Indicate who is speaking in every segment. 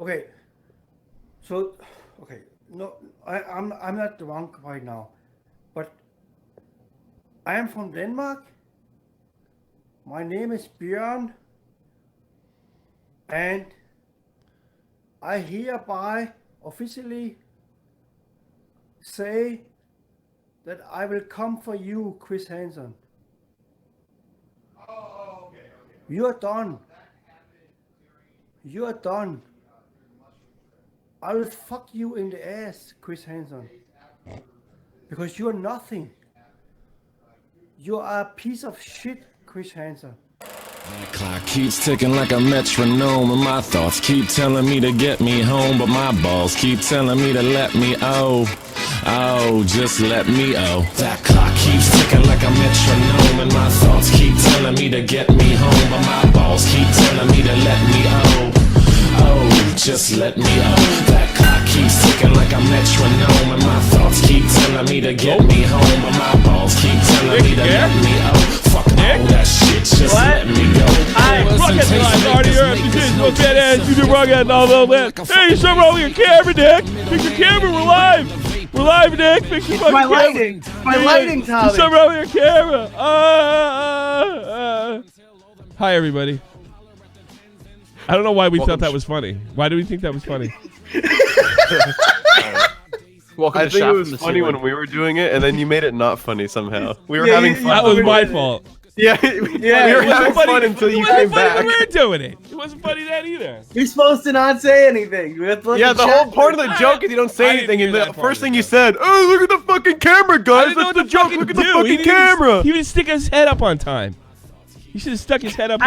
Speaker 1: Okay. So, okay. No, I'm not drunk right now, but I am from Denmark. My name is Bjørn, and I hereby officially say that I will come for you, Chris Hansen.
Speaker 2: Oh, okay.
Speaker 1: You are done. You are done. I will fuck you in the ass, Chris Hansen. Because you are nothing. You are a piece of shit, Chris Hansen.
Speaker 3: The clock keeps ticking like a metronome, and my thoughts keep telling me to get me home, but my balls keep telling me to let me just let me That clock keeps ticking like a metronome, and my thoughts keep telling me to get me home, but my balls keep telling me to let me just let me That clock keeps ticking like a metronome, and my thoughts keep telling me to get me home, but my balls keep telling me to let me Fuck all that shit, just let me go.
Speaker 4: Rocket Live, already heard you did no badass, you do rocket and all that. Hey, something wrong with your camera, Nick. Fix your camera, we're live. We're live, Nick. Fix your fucking camera.
Speaker 5: My lighting, Tommy.
Speaker 4: There's something wrong with your camera. Hi, everybody. I don't know why we thought that was funny. Why do we think that was funny?
Speaker 6: I think it was funny when we were doing it, and then you made it not funny somehow. We were having fun.
Speaker 4: That was my fault.
Speaker 6: Yeah, we were having fun until you came back.
Speaker 4: We were doing it. It wasn't funny then either.
Speaker 5: You're supposed to not say anything.
Speaker 6: Yeah, the whole part of the joke is you don't say anything, and the first thing you said, "Oh, look at the fucking camera, guys! That's the joke. Look at the fucking camera."
Speaker 4: He would stick his head up on time. He should have stuck his head up.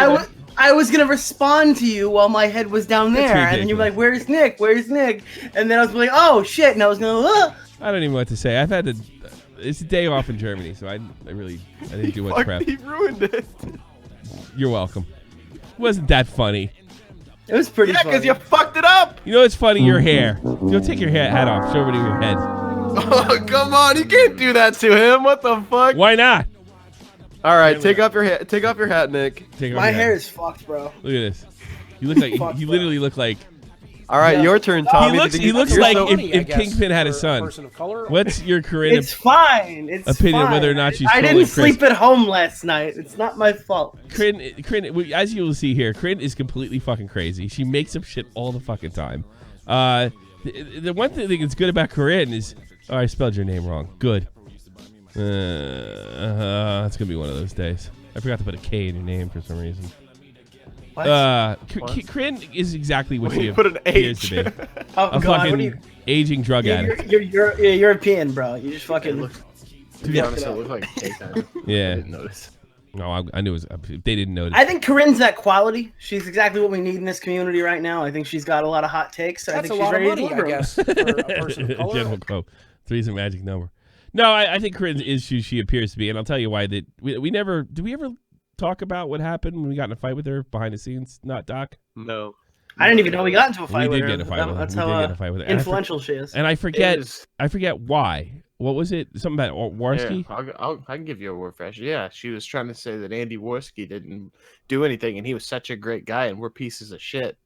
Speaker 5: I was gonna respond to you while my head was down there, and then you were like, "Where's Nick? Where's Nick?" And then I was like, "Oh shit!" And I was gonna.
Speaker 4: I don't even know what to say. I've had to. It's a day off in Germany, so I didn't do much prep.
Speaker 6: He ruined it.
Speaker 4: You're welcome. It wasn't that funny.
Speaker 5: It was pretty funny.
Speaker 6: Yeah, because you fucked it up.
Speaker 4: You know what's funny? Your hair. Don't take your hat off. Show it to your head.
Speaker 6: Oh, come on. You can't do that to him. What the fuck?
Speaker 4: Why not?
Speaker 6: All right, take off your hat. Take off your hat, Nick.
Speaker 5: My hair is fucked, bro.
Speaker 4: Look at this. You look like you literally look like.
Speaker 6: All right, your turn, Tommy.
Speaker 4: He looks like if Kingpin had a son. What's your Corinne?
Speaker 5: It's fine. It's
Speaker 4: opinion
Speaker 5: fine.
Speaker 4: whether or not she's.
Speaker 5: I didn't sleep at home last night. It's not my fault.
Speaker 4: Corinne, as you will see here, Corinne is completely fucking crazy. She makes up shit all the fucking time. The one thing that's good about Corinne is, oh, I spelled your name wrong. Good. It's gonna be one of those days. I forgot to put a K in your name for some reason. Corinne is exactly what she
Speaker 6: put an
Speaker 4: appears
Speaker 6: H.
Speaker 4: to be.
Speaker 5: Oh
Speaker 4: A
Speaker 5: god,
Speaker 4: fucking aging drug addict.
Speaker 5: You're European, bro. You just fucking look.
Speaker 7: To be honest, it looked like daytime.
Speaker 4: Yeah.
Speaker 7: I didn't notice.
Speaker 4: No, I knew it was. They didn't notice.
Speaker 5: I think Corinne's that quality. She's exactly what we need in this community right now. I think she's got a lot of hot takes. I think she's ready to deliver.
Speaker 7: I guess, for a person of color.
Speaker 4: General quote. 3's a magic number. No, I think Corinne is who she appears to be, and I'll tell you why. That we never. Did we ever talk about what happened when we got in a fight with her behind the scenes? Not Doc.
Speaker 6: No.
Speaker 5: I didn't even know we got into a fight with her.
Speaker 4: We did get in a fight with her.
Speaker 5: That's how influential she is.
Speaker 4: And I forget why. What was it? Something about Warski?
Speaker 7: Yeah, I can give you a refresh. Yeah, she was trying to say that Andy Warski didn't do anything, and he was such a great guy, and we're pieces of shit.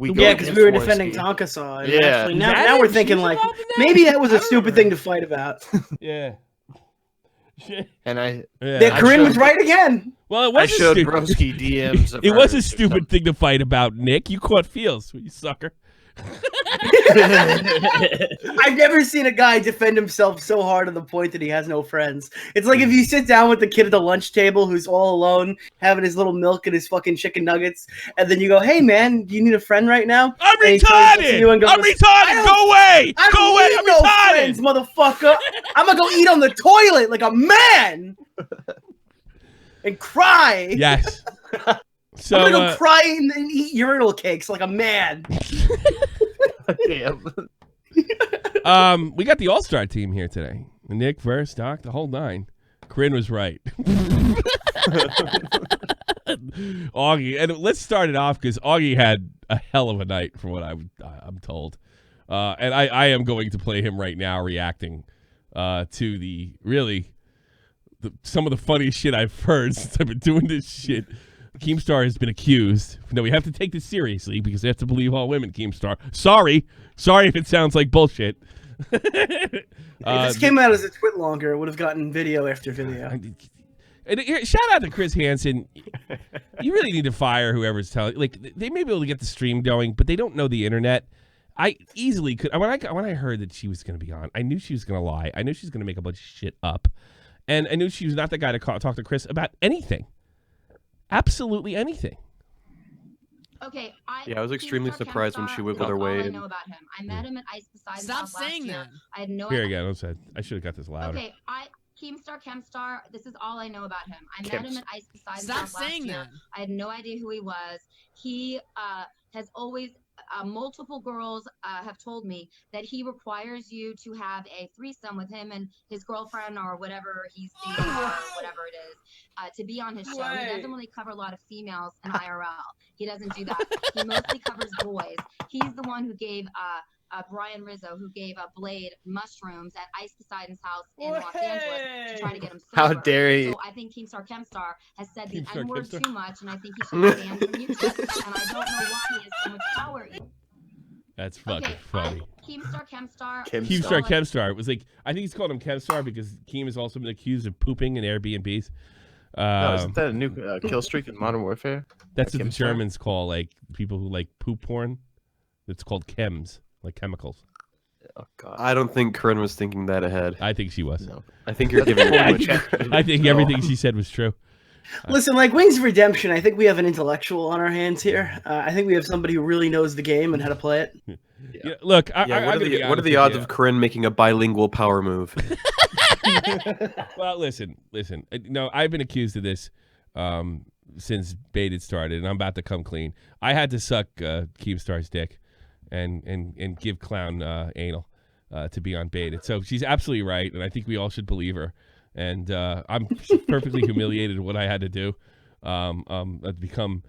Speaker 5: Because we were defending Tonkasaw.
Speaker 7: Yeah.
Speaker 5: Actually, now we're thinking like maybe that was a stupid thing to fight about.
Speaker 4: Yeah.
Speaker 7: And
Speaker 5: Corinne was right again.
Speaker 4: Well, it was
Speaker 7: I showed Broski DMs.
Speaker 4: It was a stupid thing to fight about, Nick. You caught feels, you sucker.
Speaker 5: I've never seen a guy defend himself so hard to the point that he has no friends. It's like if you sit down with the kid at the lunch table who's all alone, having his little milk and his fucking chicken nuggets, and then you go, "Hey man, do you need a friend right now?"
Speaker 4: I'm retarded. I'm retarded. Go away. Go away. I'm retarded.
Speaker 5: Friends, motherfucker. I'm gonna go eat on the toilet like a man and cry.
Speaker 4: Yes. So,
Speaker 5: I'm gonna go cry and eat urinal cakes like a man.
Speaker 7: Damn.
Speaker 4: We got the All-Star team here today. Nick, Verse, Doc, the whole nine. Corinne was right. Augie, and let's start it off because Augie had a hell of a night from what I'm told. And I am going to play him right now reacting to some of the funniest shit I've heard since I've been doing this shit. Keemstar has been accused. No, we have to take this seriously because they have to believe all women, Keemstar. Sorry if it sounds like bullshit.
Speaker 5: If this came out as a twit longer, it would have gotten video after video.
Speaker 4: Shout out to Chris Hansen. You really need to fire whoever's telling. Like, they may be able to get the stream going, but they don't know the internet. I easily could. When I heard that she was going to be on, I knew she was going to lie. I knew she was going to make a bunch of shit up, and I knew she was not the guy to talk to Chris about anything. Absolutely anything.
Speaker 2: Okay,
Speaker 6: I was extremely surprised when she wiggled her way.
Speaker 2: I know about him. I met him at Ice Poseidon.
Speaker 8: Stop saying that.
Speaker 2: I had no
Speaker 4: Here
Speaker 2: idea.
Speaker 4: again, I should have got this louder.
Speaker 2: Okay, Keemstar, this is all I know about him. I met him at Ice Poseidon.
Speaker 8: Stop saying that.
Speaker 2: I had no idea who he was. He has always, multiple girls have told me that he requires you to have a threesome with him and his girlfriend or whatever he's dating or whatever it is to be on his show. He doesn't really cover a lot of females in IRL. He doesn't do that. He mostly covers boys. He's the one who gave Brian Rizzo, who gave Blade mushrooms at Ice Poseidon's house in Los Angeles to try to get him sober.
Speaker 7: How dare he?
Speaker 2: So I think Keemstar has said the N-word too much, and I think he should be banned from YouTube. And I don't know why he has so much power.
Speaker 4: That's fucking funny.
Speaker 2: Keemstar.
Speaker 4: It was like, I think he's called him Keemstar because Keem has also been accused of pooping in Airbnbs.
Speaker 7: No, isn't that a new kill streak in Modern Warfare?
Speaker 4: That's what the Germans call like people who like poop porn. It's called chems, like chemicals.
Speaker 7: Oh God.
Speaker 6: I don't think Corinne was thinking that ahead.
Speaker 4: I think she was.
Speaker 7: No.
Speaker 6: I think you're giving her too much credit.
Speaker 4: I think everything she said was true.
Speaker 5: Listen, like Wings of Redemption, I think we have an intellectual on our hands here. I think we have somebody who really knows the game and how to play it.
Speaker 4: Yeah, look,
Speaker 6: what are the odds of Corinne making a bilingual power move?
Speaker 4: Well, listen. No, I've been accused of this since Bait had started, and I'm about to come clean. I had to suck Keemstar's dick and give Clown anal to be on Bait. And so she's absolutely right, and I think we all should believe her. And I'm perfectly humiliated at what I had to do. I've become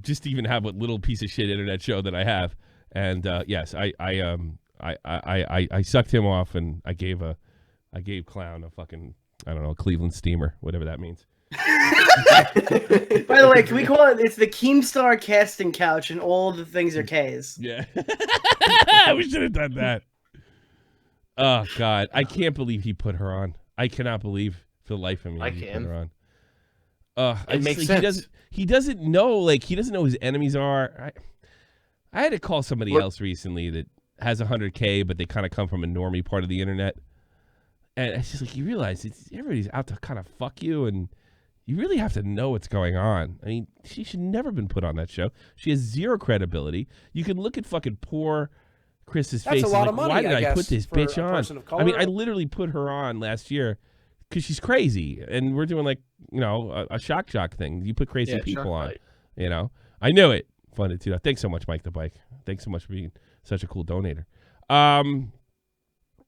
Speaker 4: just even have what little piece of shit internet show that I have. And yes, I sucked him off, and I gave Clown a fucking, I don't know, a Cleveland steamer, whatever that means.
Speaker 5: By the way, can we call it? It's the Keemstar casting couch, and all the things are K's.
Speaker 4: Yeah, we should have done that. Oh God, I can't believe he put her on. I cannot believe for the life of me he put her on.
Speaker 7: It makes sense.
Speaker 4: He doesn't know. Like, he doesn't know who his enemies are. I had to call somebody else recently that has 100K, but they kind of come from a normie part of the internet. And it's just like, you realize everybody's out to kind of fuck you, and you really have to know what's going on. I mean, she should never have been put on that show. She has zero credibility. You can look at fucking poor Chris's face.
Speaker 9: That's a lot
Speaker 4: like,
Speaker 9: of money,
Speaker 4: why did I put
Speaker 9: guess,
Speaker 4: this
Speaker 9: for
Speaker 4: bitch
Speaker 9: a
Speaker 4: on?
Speaker 9: person of color.
Speaker 4: I mean, I literally put her on last year because she's crazy, and we're doing like, you know, a shock thing. You put crazy people on, you know. I knew it. Fun to do that. Thanks so much, Mike the Bike. Thanks so much for being such a cool donator.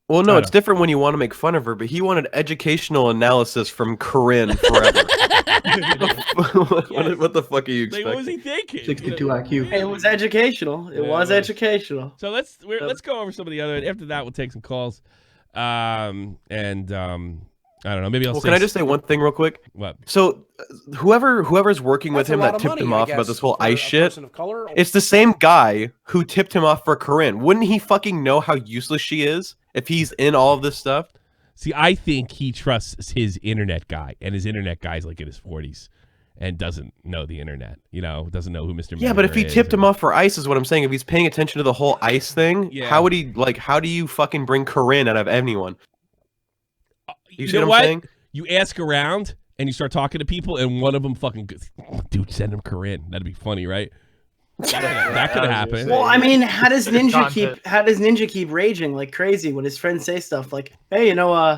Speaker 6: Well, no, it's different when you want to make fun of her, but he wanted educational analysis from Corinne forever. What the fuck are you expecting?
Speaker 4: Like, what was he thinking?
Speaker 5: 62 IQ. Hey, it was educational. It was educational.
Speaker 4: So let's go over some of the other. After that, we'll take some calls. I don't know. Maybe I'll.
Speaker 6: Well, can I just say one thing real quick?
Speaker 4: What?
Speaker 6: So, whoever's working with him that tipped him off about this whole ice shit, it's the same guy who tipped him off for Corinne. Wouldn't he fucking know how useless she is if he's in all of this stuff?
Speaker 4: See, I think he trusts his internet guy, and his internet guy's like in his 40s and doesn't know the internet. You know, doesn't know who Mr.
Speaker 6: Yeah, but if he tipped him off for ice, is what I'm saying. If he's paying attention to the whole ice thing, how would he How do you fucking bring Corinne out of anyone? You see what I'm saying?
Speaker 4: You ask around and you start talking to people, and one of them fucking goes, dude, send him Corinne. That'd be funny, right? That could happen.
Speaker 5: Well, I mean, how does Ninja keep raging like crazy when his friends say stuff like, "Hey, you know,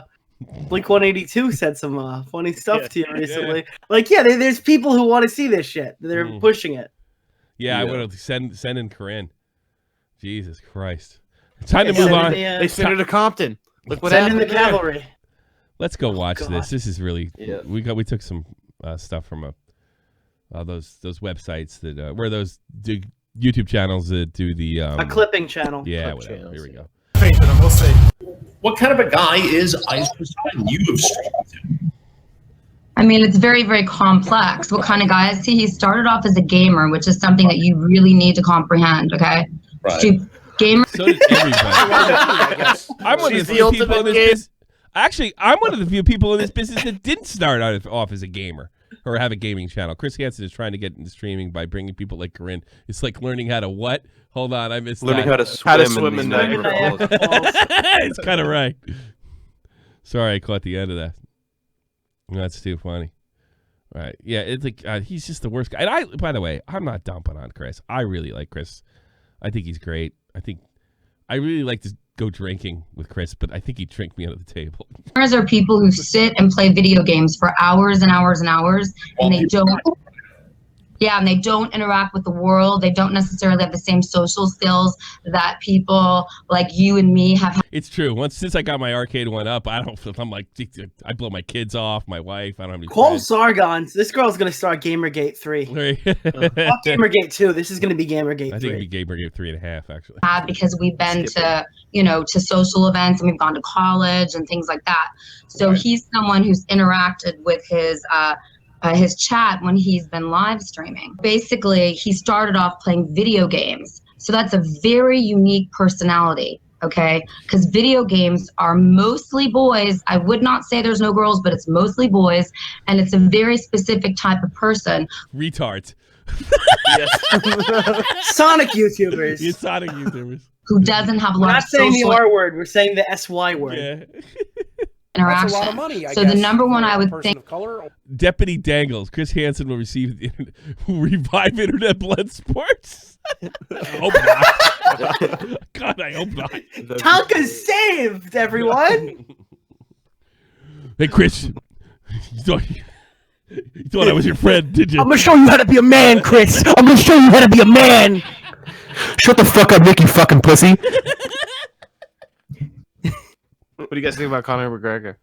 Speaker 5: Blink 182 said some funny stuff to you recently."
Speaker 4: Yeah.
Speaker 5: Like, yeah, there's people who want to see this shit. They're pushing it.
Speaker 4: Yeah, I would have send in Corinne. Jesus Christ! It's time to move on.
Speaker 7: They sent her to Compton. Look what
Speaker 5: send in
Speaker 7: happened
Speaker 5: the cavalry.
Speaker 4: Let's go watch this. This is really we took some stuff from those websites that where those YouTube channels that do the
Speaker 5: a clipping channel.
Speaker 4: Yeah, whatever. Here we go.
Speaker 10: But I will say, what kind of a guy is Ice Poseidon? You have streamed with him.
Speaker 2: I mean, it's very, very complex. What kind of guy is he? He started off as a gamer, which is something that you really need to comprehend, okay?
Speaker 8: Right.
Speaker 2: Gamer.
Speaker 4: So does everybody. I'm one of the few people in this business. Actually, I'm one of the few people in this business that didn't start off as a gamer or have a gaming channel. Chris Hansen is trying to get into streaming by bringing people like Corinne. It's like learning how to what? Hold on, I missed
Speaker 6: learning
Speaker 4: that.
Speaker 6: how to swim in
Speaker 5: Niagara
Speaker 6: Niagara Falls.
Speaker 4: It's kind of right. Sorry, I caught the end of that. That's too funny. Right. Yeah, it's like he's just the worst guy. And by the way, I'm not dumping on Chris. I really like Chris. I think he's great. I really like to go drinking with Chris, but I think he'd drink me under the table.
Speaker 2: Gamers are people who sit and play video games for hours and hours and hours, and they don't. Yeah, and they don't interact with the world. They don't necessarily have the same social skills that people like you and me have.
Speaker 4: It's true. Since I got my arcade one up, I'm like, I blow my kids off, my wife. I don't have any
Speaker 5: Cole
Speaker 4: friends.
Speaker 5: Sargons. This girl's gonna start Gamergate 3. Not Gamergate 2. This is gonna be Gamergate 3.
Speaker 4: I think it'd be Gamergate 3.5 actually.
Speaker 2: Because we've been to social events and we've gone to college and things like that. So he's someone who's interacted with his chat when he's been live streaming. Basically, he started off playing video games. So that's a very unique personality, okay? Because video games are mostly boys. I would not say there's no girls, but it's mostly boys. And it's a very specific type of person.
Speaker 4: Retards.
Speaker 5: Sonic YouTubers.
Speaker 4: You Sonic YouTubers.
Speaker 2: Who doesn't have a
Speaker 5: We're
Speaker 2: lot
Speaker 5: not
Speaker 2: of
Speaker 5: saying the
Speaker 2: social
Speaker 5: R word. We're saying the SY word.
Speaker 4: Yeah.
Speaker 2: interaction.
Speaker 9: That's a lot of money, I
Speaker 2: so
Speaker 9: guess,
Speaker 2: the number one
Speaker 9: for
Speaker 2: I
Speaker 9: a
Speaker 2: would
Speaker 9: person
Speaker 2: think
Speaker 9: of color.
Speaker 4: Deputy Dangles. Chris Hansen will revive Internet Blood Sports. I hope not. God, I hope not.
Speaker 5: Tonka's saved, everyone.
Speaker 4: Hey, Chris. You thought I was your friend, did you?
Speaker 5: I'm gonna show you how to be a man, Chris. I'm gonna show you how to be a man.
Speaker 6: Shut the fuck up, Nick, you fucking pussy.
Speaker 7: What do you guys think about Conor McGregor?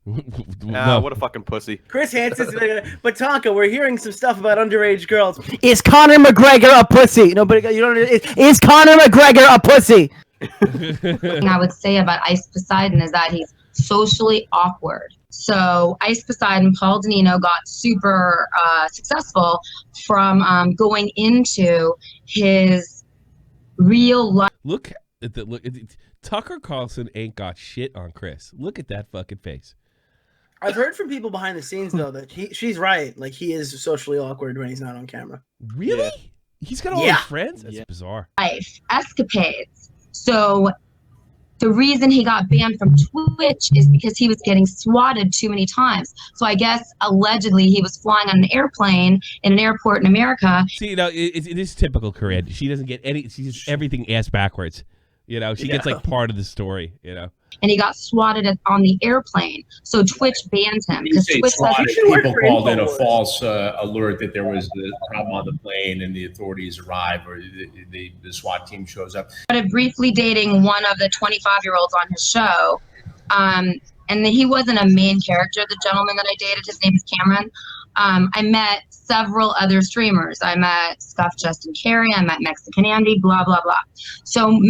Speaker 6: What a fucking pussy.
Speaker 5: Chris Hansen's but Tonka, we're hearing some stuff about underage girls. Is Conor McGregor a pussy? No, but you don't. Is Conor McGregor a pussy?
Speaker 2: thing I would say about Ice Poseidon is that he's socially awkward. So Ice Poseidon, Paul Danino, got super successful from going into his real life.
Speaker 4: Look at the Tucker Carlson ain't got shit on Chris. Look at that fucking face.
Speaker 5: I've heard from people behind the scenes though that she's right. Like he is socially awkward when he's not on camera.
Speaker 4: Really? Yeah. He's got all his friends? That's bizarre.
Speaker 2: Life escapades. So the reason he got banned from Twitch is because he was getting swatted too many times. So I guess allegedly he was flying on an airplane in an airport in America.
Speaker 4: See, you know, it is typical Corinne. She doesn't get she's everything ass backwards. You know, she gets like part of the story, you know.
Speaker 2: And he got swatted on the airplane. So Twitch banned him. Because Twitch
Speaker 8: people called in a false alert that there was the problem on the plane and the authorities arrive or the SWAT team shows up.
Speaker 2: I started briefly dating one of the 25-year-olds on his show. And he wasn't a main character, the gentleman that I dated. His name is Cameron. I met several other streamers. I met Scuff Justin Carey. I met Mexican Andy, blah, blah, blah. So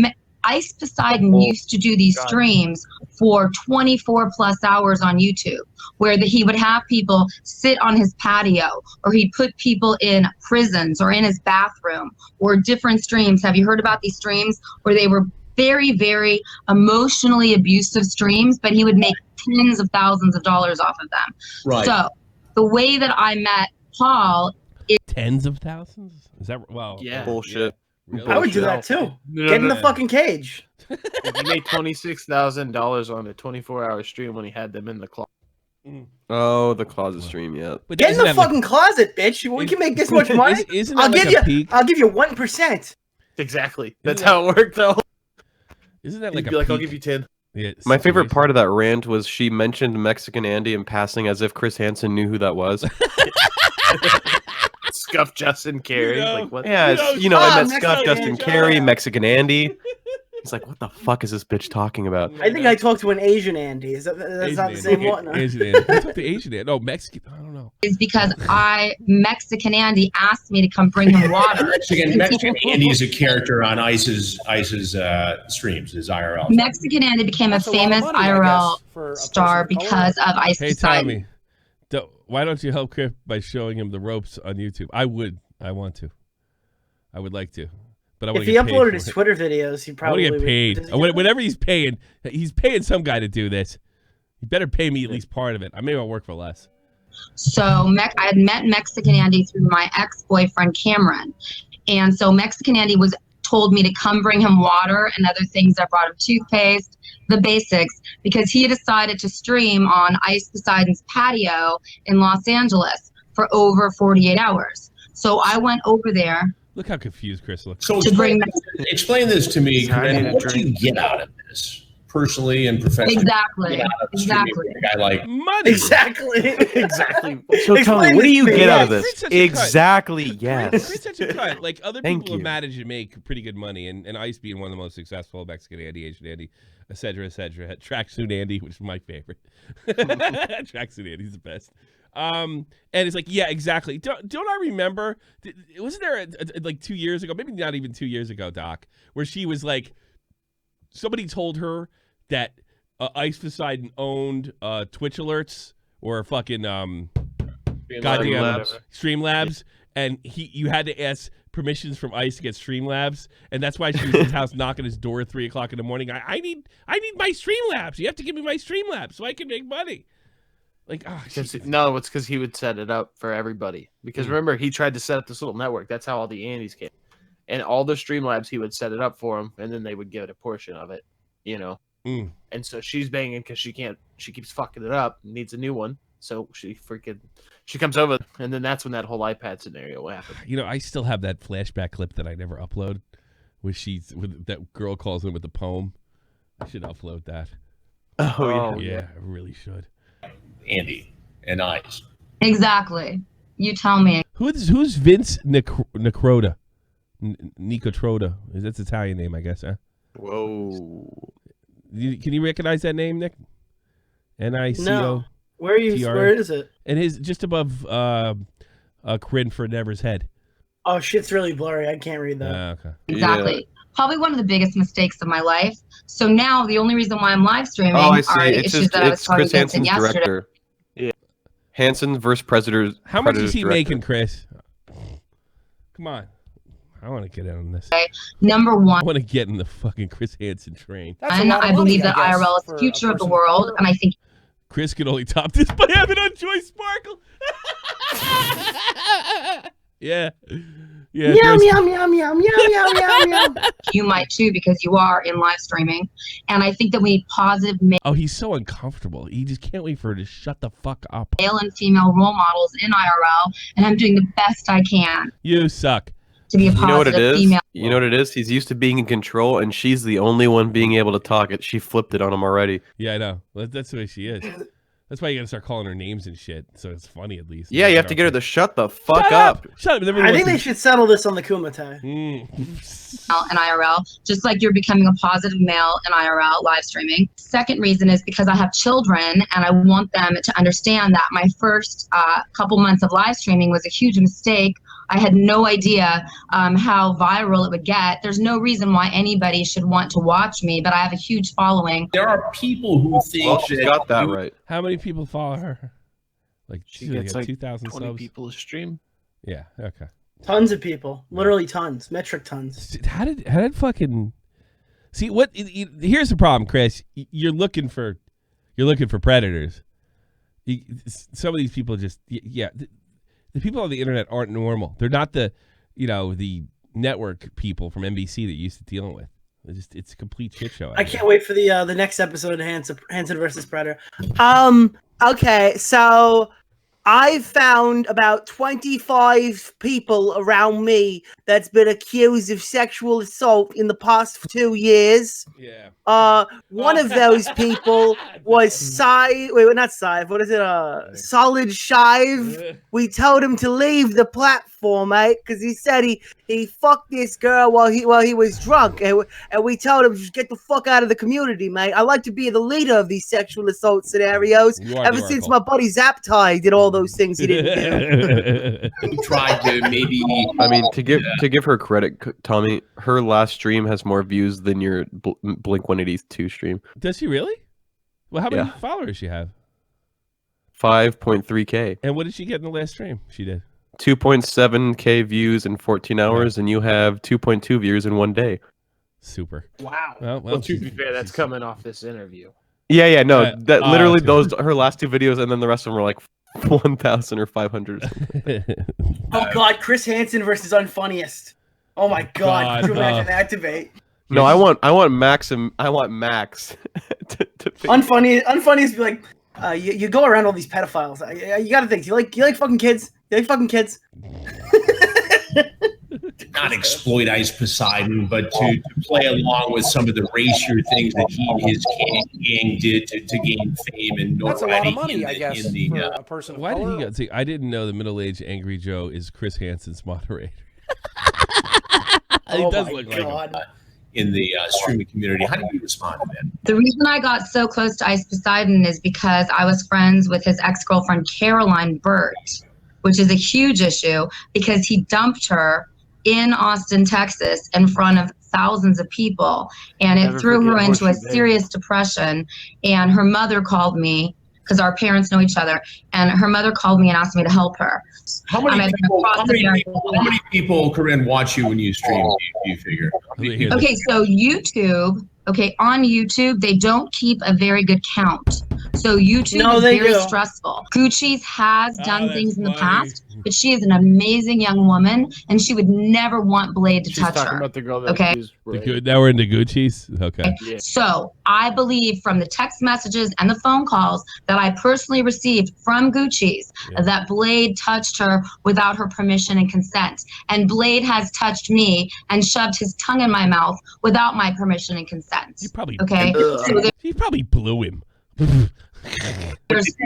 Speaker 2: Ice Poseidon used to do these streams for 24 plus hours on YouTube, where he would have people sit on his patio, or he'd put people in prisons or in his bathroom, or different streams. Have you heard about these streams where they were very, very emotionally abusive streams, but he would make tens of thousands of dollars off of them?
Speaker 8: Right.
Speaker 2: So the way that I met Paul is
Speaker 4: tens of thousands? Is that well?
Speaker 7: Yeah.
Speaker 6: Bullshit.
Speaker 4: Yeah. Really?
Speaker 5: I would do that too. Get in the fucking cage.
Speaker 7: He made $26,000 on a 24-hour stream when he had them in the closet.
Speaker 6: Oh, the closet stream, yeah.
Speaker 4: But
Speaker 5: Get in the fucking closet, bitch. We can make this much money. I'll give you 1%.
Speaker 7: Exactly. That's how it worked, though.
Speaker 4: Isn't that like
Speaker 7: I'll give you 10.
Speaker 4: Yeah,
Speaker 6: my favorite part of that rant was she mentioned Mexican Andy in passing as if Chris Hansen knew who that was.
Speaker 7: Scuff Justin Carey. Like what?
Speaker 6: Yeah, I met Scuff Justin Carey, Mexican Andy. He's like, what the fuck is this bitch talking about?
Speaker 5: I think I talked to an Asian Andy. That's
Speaker 4: Asian
Speaker 5: not the same one?
Speaker 4: Asian Andy. I talked to Asian Andy. No, Mexican. I don't know.
Speaker 2: Is because Mexican Andy asked me to come bring him water.
Speaker 8: Mexican Andy is a character on Ice's streams, his IRL.
Speaker 2: Mexican Andy became a famous IRL star because of Ice
Speaker 4: Hey,
Speaker 2: Poseidon.
Speaker 4: Tommy. Why don't you help Chris by showing him the ropes on YouTube? I would. I want to. I would like to. But I want
Speaker 5: if
Speaker 4: to
Speaker 5: he
Speaker 4: get paid
Speaker 5: uploaded
Speaker 4: for
Speaker 5: his
Speaker 4: it.
Speaker 5: Twitter videos, he probably
Speaker 4: I want to get
Speaker 5: would.
Speaker 4: paid. Whatever he's paying some guy to do this. You better pay me at least part of it. I may well work for less.
Speaker 2: So I had met Mexican Andy through my ex-boyfriend Cameron, and so Mexican Andy told me to come bring him water and other things. I brought him toothpaste, the basics, because he decided to stream on Ice Poseidon's patio in Los Angeles for over 48 hours. So I went over there.
Speaker 4: Look how confused Chris looks.
Speaker 8: So explain this to me, Corinne. What do you get out of this? Personally and professionally.
Speaker 2: Exactly.
Speaker 8: A guy like
Speaker 4: money.
Speaker 5: Exactly.
Speaker 6: So tell me, what do you get out of this? Exactly. Yes.
Speaker 4: It's such a cut. Like other people have managed to make pretty good money, and Ice being one of the most successful, Mexican Andy, Asian Andy, et cetera, Tracksuit Andy, which is my favorite. Tracksuit Andy's the best. And it's like, yeah, exactly. Don't I remember? Wasn't there like 2 years ago, maybe not even 2 years ago, Doc, where she was like, somebody told her that Ice Poseidon owned Twitch alerts or fucking goddamn Streamlabs, and you had to ask permissions from Ice to get Streamlabs, and that's why she was in his house knocking his door at 3 o'clock in the morning. I need my Streamlabs. You have to give me my Streamlabs so I can make money. Like,
Speaker 7: no, it's because he would set it up for everybody. Because remember, he tried to set up this little network. That's how all the Andys came. And all the Streamlabs, he would set it up for them, and then they would give it a portion of it, you know. And so she's banging because she keeps fucking it up, needs a new one. So she comes over, and then that's when that whole iPad scenario happened.
Speaker 4: You know, I still have that flashback clip that I never upload, where that girl calls in with the poem. I should upload that.
Speaker 6: Oh
Speaker 4: yeah, I really should.
Speaker 8: Andy and Ice.
Speaker 2: Exactly. You tell me.
Speaker 4: Who's Vince Nicotroda? Nicotroda. That's an Italian name, I guess, huh?
Speaker 6: Whoa.
Speaker 4: Can you recognize that name, Nick? Nico.
Speaker 5: No. Where is it?
Speaker 4: And his just above Corinne for Never's head.
Speaker 5: Oh, shit's really blurry. I can't read that.
Speaker 4: Okay.
Speaker 2: Exactly. Yeah. Probably one of the biggest mistakes of my life. So now the only reason why I'm live streaming
Speaker 6: are
Speaker 2: issues that I was talking about yesterday.
Speaker 6: Director. Yeah. Hansen versus Predators.
Speaker 4: How much is he making, Chris? Come on. I want to get in on this.
Speaker 2: Okay. Number one.
Speaker 4: I want to get in the fucking Chris Hansen train.
Speaker 2: And I believe that IRL is the future of the world, and I think
Speaker 4: Chris could only top this by having on Joy Sparkle. Yeah. Yeah.
Speaker 5: Meow, meow, meow, meow, meow, meow, meow, meow.
Speaker 2: You might too, because you are in live streaming. And I think that we need positive
Speaker 4: Oh, he's so uncomfortable. He just can't wait for her to shut the fuck up.
Speaker 2: Male and female role models in IRL, and I'm doing the best I can.
Speaker 4: You suck.
Speaker 2: To be a positive female.
Speaker 6: You know what it is? He's used to being in control, and she's the only one being able to talk it. She flipped it on him already.
Speaker 4: Yeah, I know. That's the way she is. That's why you gotta start calling her names and shit, so it's funny at least.
Speaker 6: Yeah, you have to get her to shut the fuck up.
Speaker 4: Shut up.
Speaker 5: I think they should settle this on the Kumite.
Speaker 2: In IRL, just like you're becoming a positive male in IRL live streaming. Second reason is because I have children, and I want them to understand that my first couple months of live streaming was a huge mistake. I had no idea how viral it would get. There's no reason why anybody should want to watch me, but I have a huge following.
Speaker 8: There are people who think
Speaker 6: well, she got that right.
Speaker 4: How many people follow her? Like
Speaker 7: she gets like
Speaker 4: 2,000
Speaker 7: 20
Speaker 4: subs?
Speaker 7: people a stream.
Speaker 4: Yeah, okay.
Speaker 5: Tons of people. Literally tons. Metric tons.
Speaker 4: How did fucking... See, here's the problem, Chris. You're looking for predators. Some of these people just... Yeah... The people on the internet aren't normal. They're not the network people from NBC that you're used to dealing with. It's a complete shit show.
Speaker 5: I can't wait for the next episode of Hansen versus Predator. Okay, so I found about 25 people around me that's been accused of sexual assault in the past 2 years.
Speaker 4: Yeah.
Speaker 5: One of those people was Solid Shive. We told him to leave the platform, mate, because he said he fucked this girl while he was drunk, and we told him just get the fuck out of the community, mate. I like to be the leader of these sexual assault scenarios. Ever since my buddy Zaptai did all those things he didn't do.
Speaker 8: He tried to maybe.
Speaker 6: I mean, to give her credit, Tommy, her last stream has more views than your Blink-182 stream.
Speaker 4: Does she really? Well, how many followers she have?
Speaker 6: 5.3K.
Speaker 4: And what did she get in the last stream? She did
Speaker 6: 2.7K views in 14 hours, and you have 2.2 views in 1 day.
Speaker 4: Super.
Speaker 5: Wow.
Speaker 7: Well, to be fair, that's coming off this interview.
Speaker 6: Yeah, no, that literally
Speaker 4: that's
Speaker 6: those her last 2 videos, and then the rest of them were like 1,000 or 500.
Speaker 5: Oh God, Chris Hansen versus Unfunniest. Oh my God, could you imagine that debate?
Speaker 6: No, I want Max to pick.
Speaker 5: Unfunniest be like, you go around all these pedophiles. You gotta think. You like fucking kids. You like fucking kids.
Speaker 8: Not exploit Ice Poseidon, but to play along with some of the racier things that he and his gang did to gain fame and
Speaker 9: That's a
Speaker 8: notoriety.
Speaker 9: lot of money, I guess, for a person of
Speaker 4: Why
Speaker 9: color.
Speaker 4: did he go? See, I didn't know the middle-aged Angry Joe is Chris Hansen's moderator. He does look like him.
Speaker 8: In the streaming community. How do you respond to that?
Speaker 2: The reason I got so close to Ice Poseidon is because I was friends with his ex-girlfriend Caroline Burt, which is a huge issue because he dumped her in Austin, Texas, in front of thousands of people, and it threw her into a serious depression. And her mother called me, because our parents know each other, and her mother called me and asked me to help her.
Speaker 8: How many people, Corinne, watch you when you stream, do you figure?
Speaker 2: Okay, so YouTube, on YouTube, they don't keep a very good count. So YouTube is very stressful. Gucci's has done things in the past, but she is an amazing young woman, and she would never want Blade to touch her.
Speaker 7: About the girl that
Speaker 4: Now we're into Gucci's? Okay.
Speaker 2: Yeah. So I believe from the text messages and the phone calls that I personally received from Gucci's that Blade touched her without her permission and consent. And Blade has touched me and shoved his tongue in my mouth without my permission and consent.
Speaker 4: You probably
Speaker 2: he
Speaker 4: probably blew him.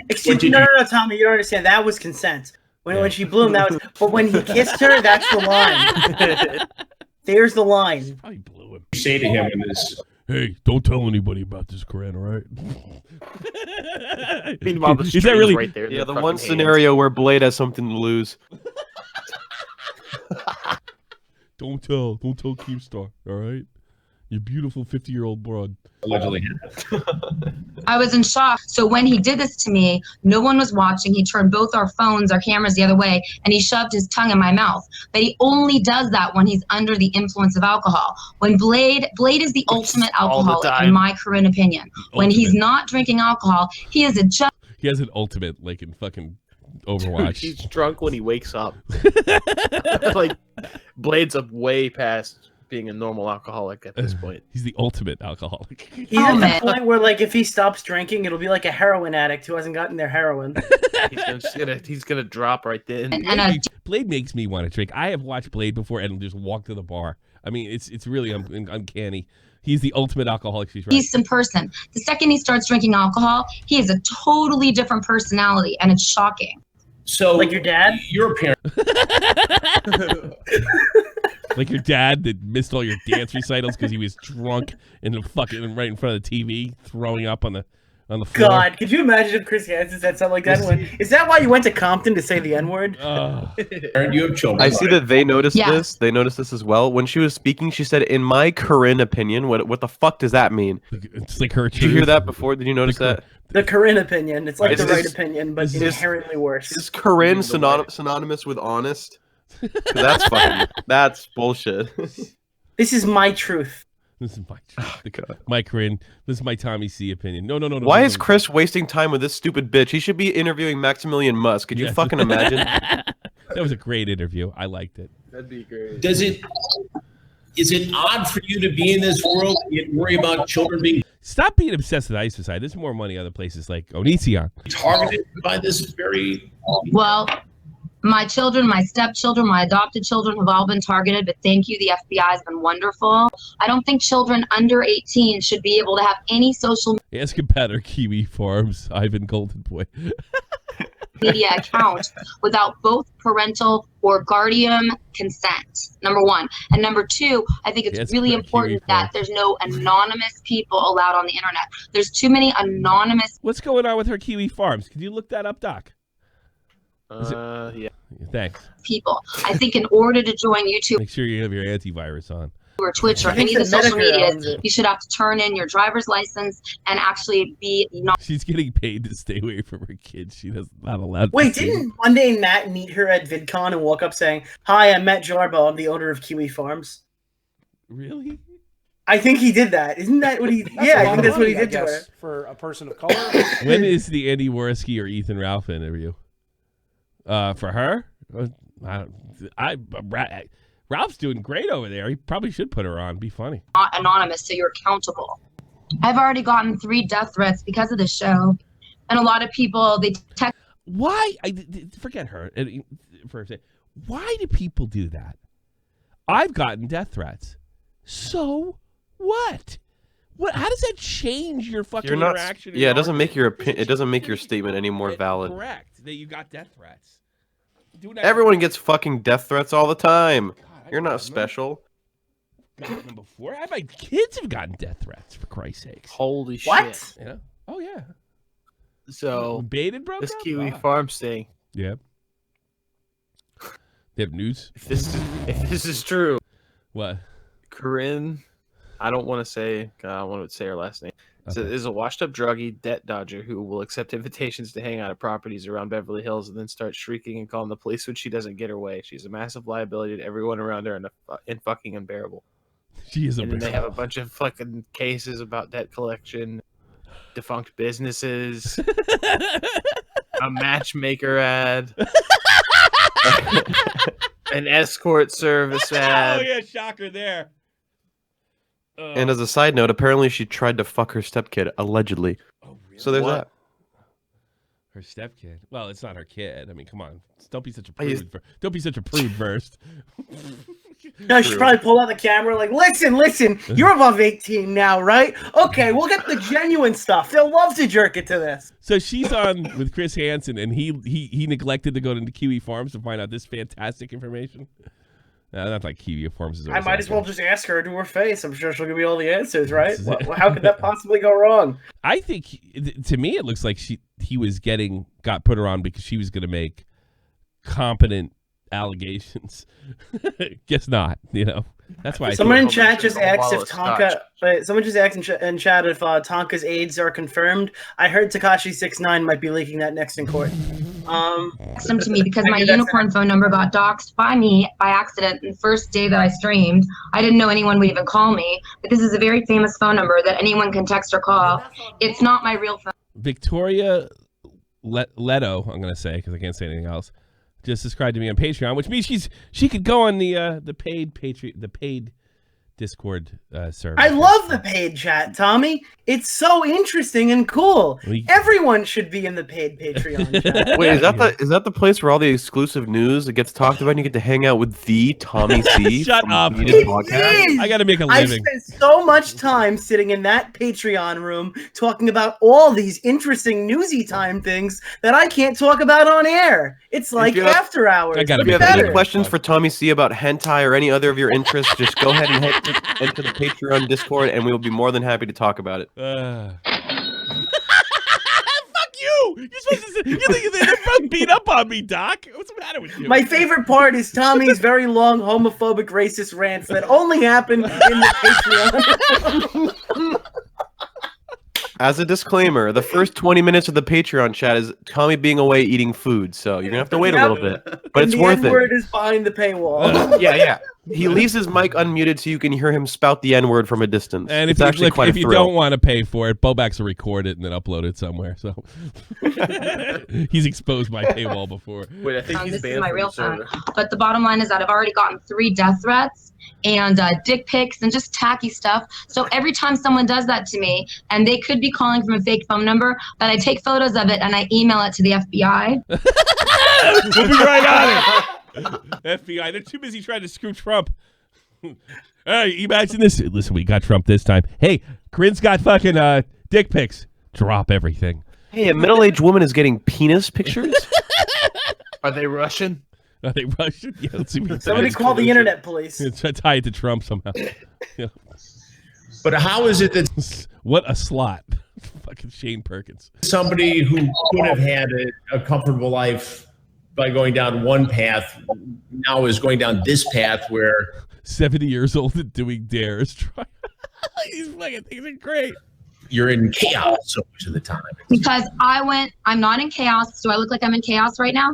Speaker 5: Excuse me, no, Tommy, you don't understand. That was consent. When she blew him, that was. But when he kissed her, that's the line. There's the line.
Speaker 4: Probably blew him.
Speaker 8: You say to him in this.
Speaker 4: Hey, don't tell anybody about this, Corinne, all right?
Speaker 7: Meanwhile, the
Speaker 4: is that really
Speaker 7: right there?
Speaker 6: Yeah, the one scenario where Blade has something to lose.
Speaker 4: Don't tell Keemstar, all right? You beautiful 50-year-old broad.
Speaker 8: Allegedly.
Speaker 2: I was in shock. So when he did this to me, no one was watching. He turned both our phones, our cameras the other way, and he shoved his tongue in my mouth. But he only does that when he's under the influence of alcohol. When Blade is the ultimate alcoholic, in my current opinion. When he's not drinking alcohol, he is a
Speaker 4: He has an ultimate, like in fucking Overwatch.
Speaker 7: He's drunk when he wakes up. Like, Blade's up way past being a normal alcoholic at this point.
Speaker 4: He's the ultimate alcoholic.
Speaker 5: He's at the point where, like, if he stops drinking, it'll be like a heroin addict who hasn't gotten their heroin.
Speaker 7: he's gonna drop right there.
Speaker 4: Blade makes me want to drink. I have watched Blade before and just walk to the bar. I mean, it's really uncanny. He's the ultimate alcoholic. She's right.
Speaker 2: decent person. The second he starts drinking alcohol, he is a totally different personality, and it's shocking.
Speaker 8: So,
Speaker 5: like your dad?
Speaker 8: You're a parent.
Speaker 4: Like your dad that missed all your dance recitals because he was drunk and fucking right in front of the TV, throwing up on the floor.
Speaker 5: God, could you imagine if Chris Hansen said something like that? Is that why you went to Compton to say the N-word?
Speaker 8: Aaron, you have children.
Speaker 6: I see that they noticed this. They noticed this as well. When she was speaking, she said, "In my Corinne opinion." What the fuck does that mean?
Speaker 4: It's like her.
Speaker 6: Did you hear that before? Did you notice that?
Speaker 5: The Corinne opinion. It's like the right opinion, but inherently worse.
Speaker 6: Is Corinne synonymous with honest? That's bullshit.
Speaker 5: This is my truth.
Speaker 4: This is my truth. My Corinne. This is my Tommy C opinion. No.
Speaker 6: Why is Chris wasting time with this stupid bitch? He should be interviewing Maximilian Musk. Could you fucking imagine?
Speaker 4: That was a great interview. I liked it.
Speaker 7: That'd be great.
Speaker 8: Is it odd for you to be in this world and worry about children being...
Speaker 4: Stop being obsessed with ISIS. There's more money other places like Onision.
Speaker 8: Targeted by this very...
Speaker 2: Well, my children, my stepchildren, my adopted children have all been targeted, but thank you. The FBI has been wonderful. I don't think children under 18 should be able to have any social
Speaker 4: Ask about our Kiwi Farms, Ivan Golden Boy.
Speaker 2: media account without both parental or guardian consent, number one. And number two, I think it's really important that there's no anonymous people allowed on the internet. There's too many anonymous...
Speaker 4: What's going on with her Kiwi Farms? Can you look that up, Doc?
Speaker 7: Yeah.
Speaker 4: Thanks.
Speaker 2: People. I think in order to join YouTube...
Speaker 4: Make sure you have your antivirus on.
Speaker 2: or Twitch or any of the social medias, you should have to turn in your driver's license and actually be not.
Speaker 4: She's getting paid to stay away from her kids. She does not allowed.
Speaker 5: Wait, didn't Monday Matt meet her at VidCon and walk up saying, "Hi, I'm Matt Jarbo. I'm the owner of Kiwi Farms"?
Speaker 4: Really?
Speaker 5: I think he did that. Isn't that what he? Yeah, I think that's what he did to her.
Speaker 9: For a person of color.
Speaker 4: When is the Andy Worski or Ethan Ralph interview? For her, Ralph's doing great over there. He probably should put her on. Be funny.
Speaker 2: Not anonymous, so you're accountable. I've already gotten 3 death threats because of the show, and a lot of people they text.
Speaker 4: Why? Forget her for a second. Why do people do that? I've gotten death threats. So what? What? How does that change your fucking interaction?
Speaker 6: Yeah, it doesn't make your it doesn't make your statement any more valid.
Speaker 4: Correct that you got death threats.
Speaker 6: Everyone gets fucking death threats all the time. You're not special.
Speaker 4: Gotten them before. My kids have gotten death threats, for Christ's sakes.
Speaker 7: Holy
Speaker 5: What?
Speaker 7: shit!
Speaker 4: Yeah. Oh yeah.
Speaker 7: So
Speaker 4: Baited broke
Speaker 7: this
Speaker 4: up?
Speaker 7: Kiwi Farms thing.
Speaker 4: Yeah. They have news.
Speaker 7: If this is true,
Speaker 4: What?
Speaker 7: Corinne, I don't want to say her last name. So is a washed-up druggie debt dodger who will accept invitations to hang out at properties around Beverly Hills and then start shrieking and calling the police when she doesn't get her way. She's a massive liability to everyone around her and fucking unbearable.
Speaker 4: She is
Speaker 7: And then they have a bunch of fucking cases about debt collection, defunct businesses, a matchmaker ad, an escort service ad.
Speaker 4: Oh yeah, shocker there.
Speaker 6: And as a side note, apparently she tried to fuck her stepkid, allegedly.
Speaker 4: Oh, really?
Speaker 6: So there's that.
Speaker 4: Her stepkid. Well, it's not her kid. I mean, come on. Don't be such a prude. Don't be such a prude first.
Speaker 5: No, she probably pulled out the camera like, listen, you're above 18 now, right? Okay, we'll get the genuine stuff. They'll love to jerk it to this.
Speaker 4: So she's on with Chris Hansen, and he neglected to go to Kiwi Farms to find out this fantastic information. Not like Kiwi Farms is.
Speaker 5: I might as well just ask her to her face. I'm sure she'll give me all the answers, right? How could that possibly go wrong?
Speaker 4: I think, to me, it looks like he got put her on because she was going to make competent allegations. Guess not. You know, that's why.
Speaker 5: Someone in chat just asked if Tonka. Someone just asked in chat if Tonka's aides are confirmed. I heard Tekashi 6ix9ine might be leaking that next in court.
Speaker 2: Them to me because my unicorn phone number got doxxed by me by accident the first day that I streamed. I didn't know anyone would even call me, but this is a very famous phone number that anyone can text or call. It's not my real phone.
Speaker 4: Victoria Leto, I'm going to say because I can't say anything else, just subscribed to me on Patreon, which means she could go on the paid Discord server.
Speaker 5: I love the paid chat, Tommy. It's so interesting and cool. Everyone should be in the paid Patreon chat.
Speaker 6: Wait, is that the place where all the exclusive news that gets talked about and you get to hang out with the Tommy C?
Speaker 4: Shut up. I got to make a living.
Speaker 5: I spent so much time sitting in that Patreon room talking about all these interesting newsy time things that I can't talk about on air. It's like after hours.
Speaker 4: I gotta
Speaker 6: if you have any questions for Tommy C about hentai or any other of your interests, just go ahead and head into the Patreon Discord, and we will be more than happy to talk about it.
Speaker 4: Fuck you! You're supposed to. They're both beat up on me, Doc. What's the matter with you?
Speaker 5: My favorite part is Tommy's very long homophobic racist rants that only happen in the Patreon.
Speaker 6: As a disclaimer, the first 20 minutes of the Patreon chat is Tommy being away eating food, so you're gonna have to wait a little bit, but it's worth it.
Speaker 5: The N-word is behind the paywall.
Speaker 6: Yeah. He leaves his mic unmuted so you can hear him spout the N-word from a distance.
Speaker 4: And if you don't want to pay for it, Bobak's will record it and then upload it somewhere. So he's exposed my paywall before.
Speaker 7: Wait, I think he's
Speaker 2: this
Speaker 7: banned
Speaker 2: is my
Speaker 7: from
Speaker 2: real
Speaker 7: the server.
Speaker 2: phone. But the bottom line is that I've already gotten 3 death threats and dick pics and just tacky stuff. So every time someone does that to me, and they could be calling from a fake phone number, but I take photos of it and I email it to the FBI.
Speaker 4: We'll be right on it. FBI, they're too busy trying to screw Trump. Hey, imagine this. Listen, we got Trump this time. Hey, Corinne's got fucking dick pics. Drop everything.
Speaker 6: Hey, a middle-aged woman is getting penis pictures?
Speaker 7: Are they Russian?
Speaker 4: Are they Russian? Yeah, let's see.
Speaker 5: Somebody call the internet police.
Speaker 4: Tie it to Trump somehow. Yeah.
Speaker 8: But how is it that
Speaker 4: what a slot? Fucking Shane Perkins.
Speaker 8: Somebody who could have had a comfortable life by going down one path now is going down this path where
Speaker 4: 70 years old and doing dares. These fucking things are great.
Speaker 8: You're in chaos so much of the time.
Speaker 2: Because I'm not in chaos. Do I look like I'm in chaos right now?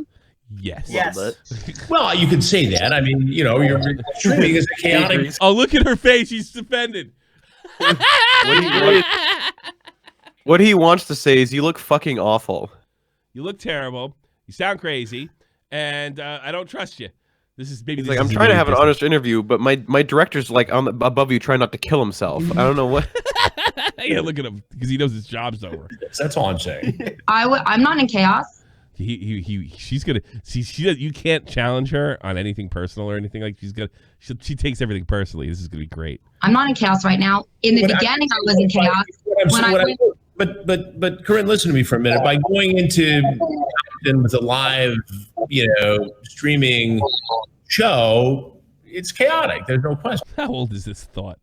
Speaker 4: Yes.
Speaker 8: Well, you could say that. I mean, you're streaming as a chaotic.
Speaker 4: Oh, look at her face. She's offended.
Speaker 6: What he wants to say is you look fucking awful.
Speaker 4: You look terrible. You sound crazy. And I don't trust you. This is maybe.
Speaker 6: He's like, I'm trying to have an honest interview, but my director's like above you trying not to kill himself. I don't know what.
Speaker 4: Yeah, look at him because he knows his job's over.
Speaker 8: That's all I'm saying.
Speaker 2: I'm not in chaos.
Speaker 4: She's gonna see. You can't challenge her on anything personal or anything. Like she takes everything personally. This is gonna be great.
Speaker 2: I'm not in chaos right now. In the beginning, I was in chaos.
Speaker 8: But Corinne, listen to me for a minute. By going into with a live, streaming show, it's chaotic. There's no question.
Speaker 4: How old is this thought?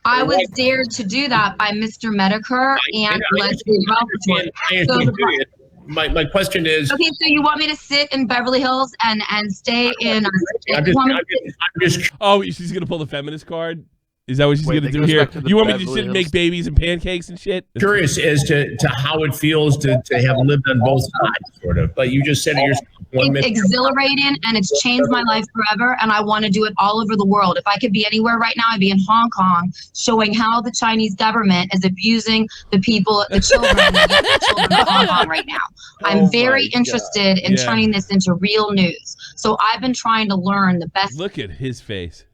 Speaker 2: I was dared to do that by Mr. Medicare and Leslie Ralph.
Speaker 8: My question is.
Speaker 2: Okay, so you want me to sit in Beverly Hills and stay in?
Speaker 4: Oh, she's gonna pull the feminist card. Is that what she's going to do here? You want me to sit and make babies and pancakes and shit?
Speaker 8: Curious as to how it feels to have lived on both sides, sort of. But you just said to yourself,
Speaker 2: it's exhilarating and it's changed my life forever, and I want to do it all over the world. If I could be anywhere right now, I'd be in Hong Kong, showing how the Chinese government is abusing the people, the children, the children of Hong Kong right now. I'm very interested in turning this into real news. So I've been trying to learn the best.
Speaker 4: Look at his face.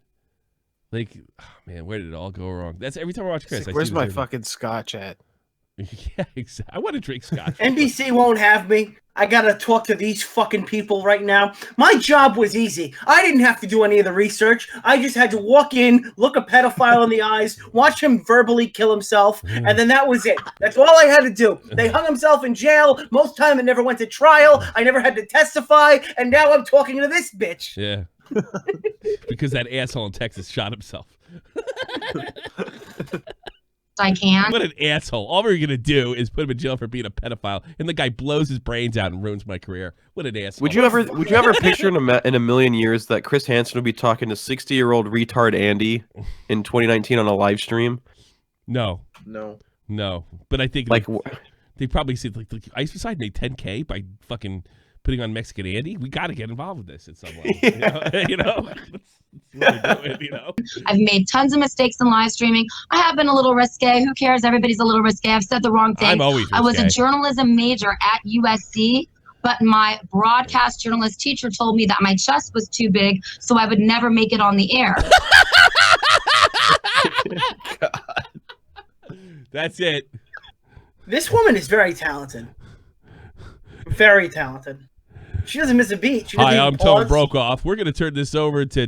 Speaker 4: Like, oh man, where did it all go wrong? That's every time I watch Chris.
Speaker 7: Like, where's my fucking scotch at?
Speaker 4: Yeah, exactly. I want to drink scotch.
Speaker 5: NBC won't have me. I gotta talk to these fucking people right now. My job was easy. I didn't have to do any of the research. I just had to walk in, look a pedophile in the eyes, watch him verbally kill himself, and then that was it. That's all I had to do. They hung himself in jail. Most time it never went to trial. I never had to testify, and now I'm talking to this bitch.
Speaker 4: Yeah. Because that asshole in Texas shot himself.
Speaker 2: I can.
Speaker 4: What an asshole. All we're going to do is put him in jail for being a pedophile, and the guy blows his brains out and ruins my career. What an asshole.
Speaker 6: Would you ever picture in a million years that Chris Hansen would be talking to 60-year-old retard Andy in 2019 on a live stream?
Speaker 4: No. But I think they probably said like Ice Beside made $10K by fucking putting on Mexican Andy. We got to get involved with this in some way. You know?
Speaker 2: I've made tons of mistakes in live streaming. I have been a little risque. Who cares? Everybody's a little risque. I've said the wrong thing.
Speaker 4: I'm always risque.
Speaker 2: I was a journalism major at USC, but my broadcast journalist teacher told me that my chest was too big, so I would never make it on the air.
Speaker 4: God. That's it.
Speaker 5: This woman is very talented. Very talented. She doesn't miss a beat.
Speaker 4: Hi, I'm Tone Brokaw. We're going to turn this over to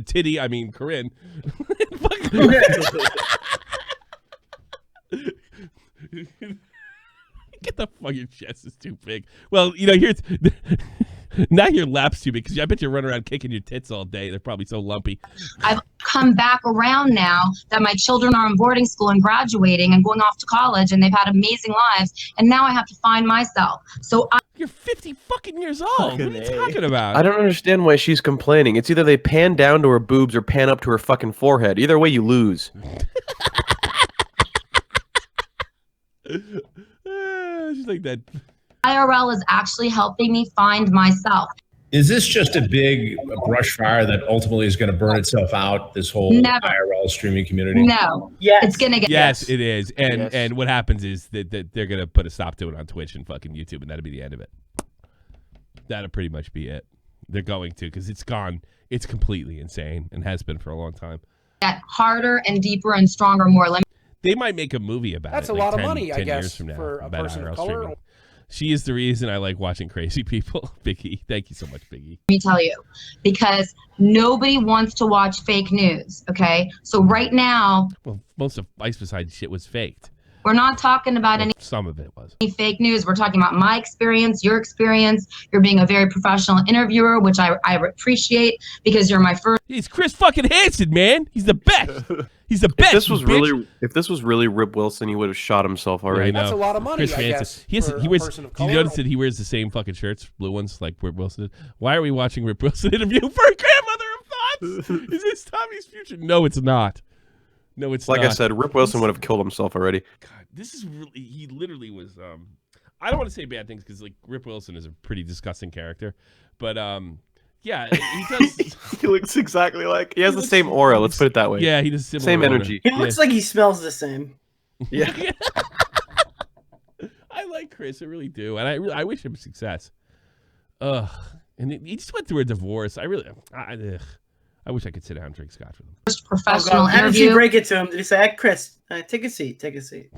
Speaker 4: Corinne. Get the fucking chest is too big. Well, here's now your lap's too big because I bet you run around kicking your tits all day. They're probably so lumpy.
Speaker 2: I've come back around now that my children are in boarding school and graduating and going off to college, and they've had amazing lives. And now I have to find myself. So
Speaker 4: you're 50 fucking years old. What are you talking about?
Speaker 6: I don't understand why she's complaining. It's either they pan down to her boobs or pan up to her fucking forehead. Either way, you lose.
Speaker 4: She's like that.
Speaker 2: IRL is actually helping me find myself.
Speaker 8: Is this just a big brush fire that ultimately is going to burn itself out, this whole IRL streaming community?
Speaker 2: No. Yes. It's going to get...
Speaker 4: Yes, it is. And what happens is that they're going to put a stop to it on Twitch and fucking YouTube, and that'll be the end of it. That'll pretty much be it. They're going to, because it's gone. It's completely insane and has been for a long time.
Speaker 2: Get harder and deeper and stronger, more.
Speaker 4: They might make a movie about
Speaker 9: That's
Speaker 4: it.
Speaker 9: That's a lot of money,
Speaker 4: 10
Speaker 9: I guess,
Speaker 4: years from now,
Speaker 9: for a person of color.
Speaker 4: Streaming. She is the reason I like watching crazy people. Biggie, thank you so much, Biggie.
Speaker 2: Let me tell you, because nobody wants to watch fake news, okay? So right now...
Speaker 4: Well, most of Ice Beside shit was faked.
Speaker 2: We're not talking about any...
Speaker 4: Some of it was.
Speaker 2: Fake news. We're talking about my experience, your experience. You're being a very professional interviewer, which I appreciate because you're my first...
Speaker 4: He's Chris fucking Hansen, man. He's the best. He's the best.
Speaker 6: If this was really Rip Wilson, he would have shot himself already.
Speaker 9: That's a lot of money,
Speaker 4: Chris
Speaker 9: I guess, for
Speaker 4: he wears,
Speaker 9: a person of
Speaker 4: do you
Speaker 9: color.
Speaker 4: notice that he wears the same fucking shirts, blue ones, like Rip Wilson did? Why are we watching Rip Wilson interview for a grandmother of Is this Tommy's future? No, it's not. No, it's
Speaker 6: like
Speaker 4: not.
Speaker 6: I said, Rip Wilson would have killed himself already.
Speaker 4: God, this is really. He literally was. I don't want to say bad things because like Rip Wilson is a pretty disgusting character, but yeah, he does.
Speaker 6: He looks exactly like. He has the same aura. Let's put it that way.
Speaker 4: Yeah, he does similar
Speaker 6: same
Speaker 4: aura.
Speaker 6: energy.
Speaker 5: He looks like he smells the same.
Speaker 6: Yeah.
Speaker 4: I like Chris, I really do, and I wish him success. Ugh, and he just went through a divorce. I wish I could sit down and drink scotch with him.
Speaker 2: First professional
Speaker 5: How did
Speaker 2: interview.
Speaker 5: you break it to him? Did he say, hey, Chris, take a seat, take a seat.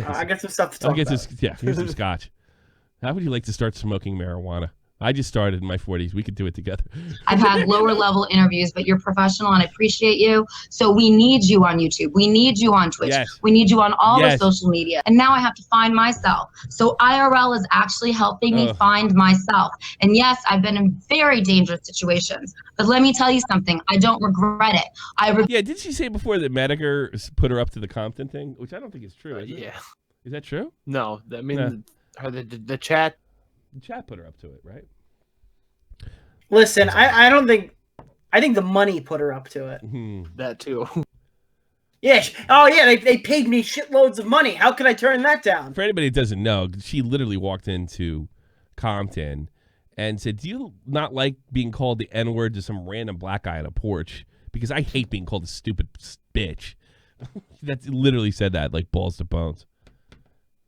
Speaker 5: I got some stuff to talk about.
Speaker 4: Here's some scotch. How would you like to start smoking marijuana? I just started in my 40s. We could do it together.
Speaker 2: I've had lower level interviews, but you're professional and I appreciate you. So we need you on YouTube. We need you on Twitch.
Speaker 4: Yes.
Speaker 2: We need you on all
Speaker 4: Yes.
Speaker 2: the social media. And now I have to find myself. So IRL is actually helping me find myself. And yes, I've been in very dangerous situations. But let me tell you something. I don't regret it.
Speaker 4: Yeah, did she say before that Medicare put her up to the Compton thing? Which I don't think is true. Is it?
Speaker 7: Yeah.
Speaker 4: Is that true?
Speaker 7: No, I mean,
Speaker 4: No.
Speaker 7: the chat.
Speaker 4: The chat put her up to it, right?
Speaker 5: Listen, I don't think... I think the money put her up to it.
Speaker 7: That too.
Speaker 5: Yeah. Oh, yeah, they paid me shitloads of money. How could I turn that down?
Speaker 4: For anybody that doesn't know, she literally walked into Compton and said, do you not like being called the N-word to some random black guy on a porch? Because I hate being called a stupid bitch. That literally said that, like balls to bones.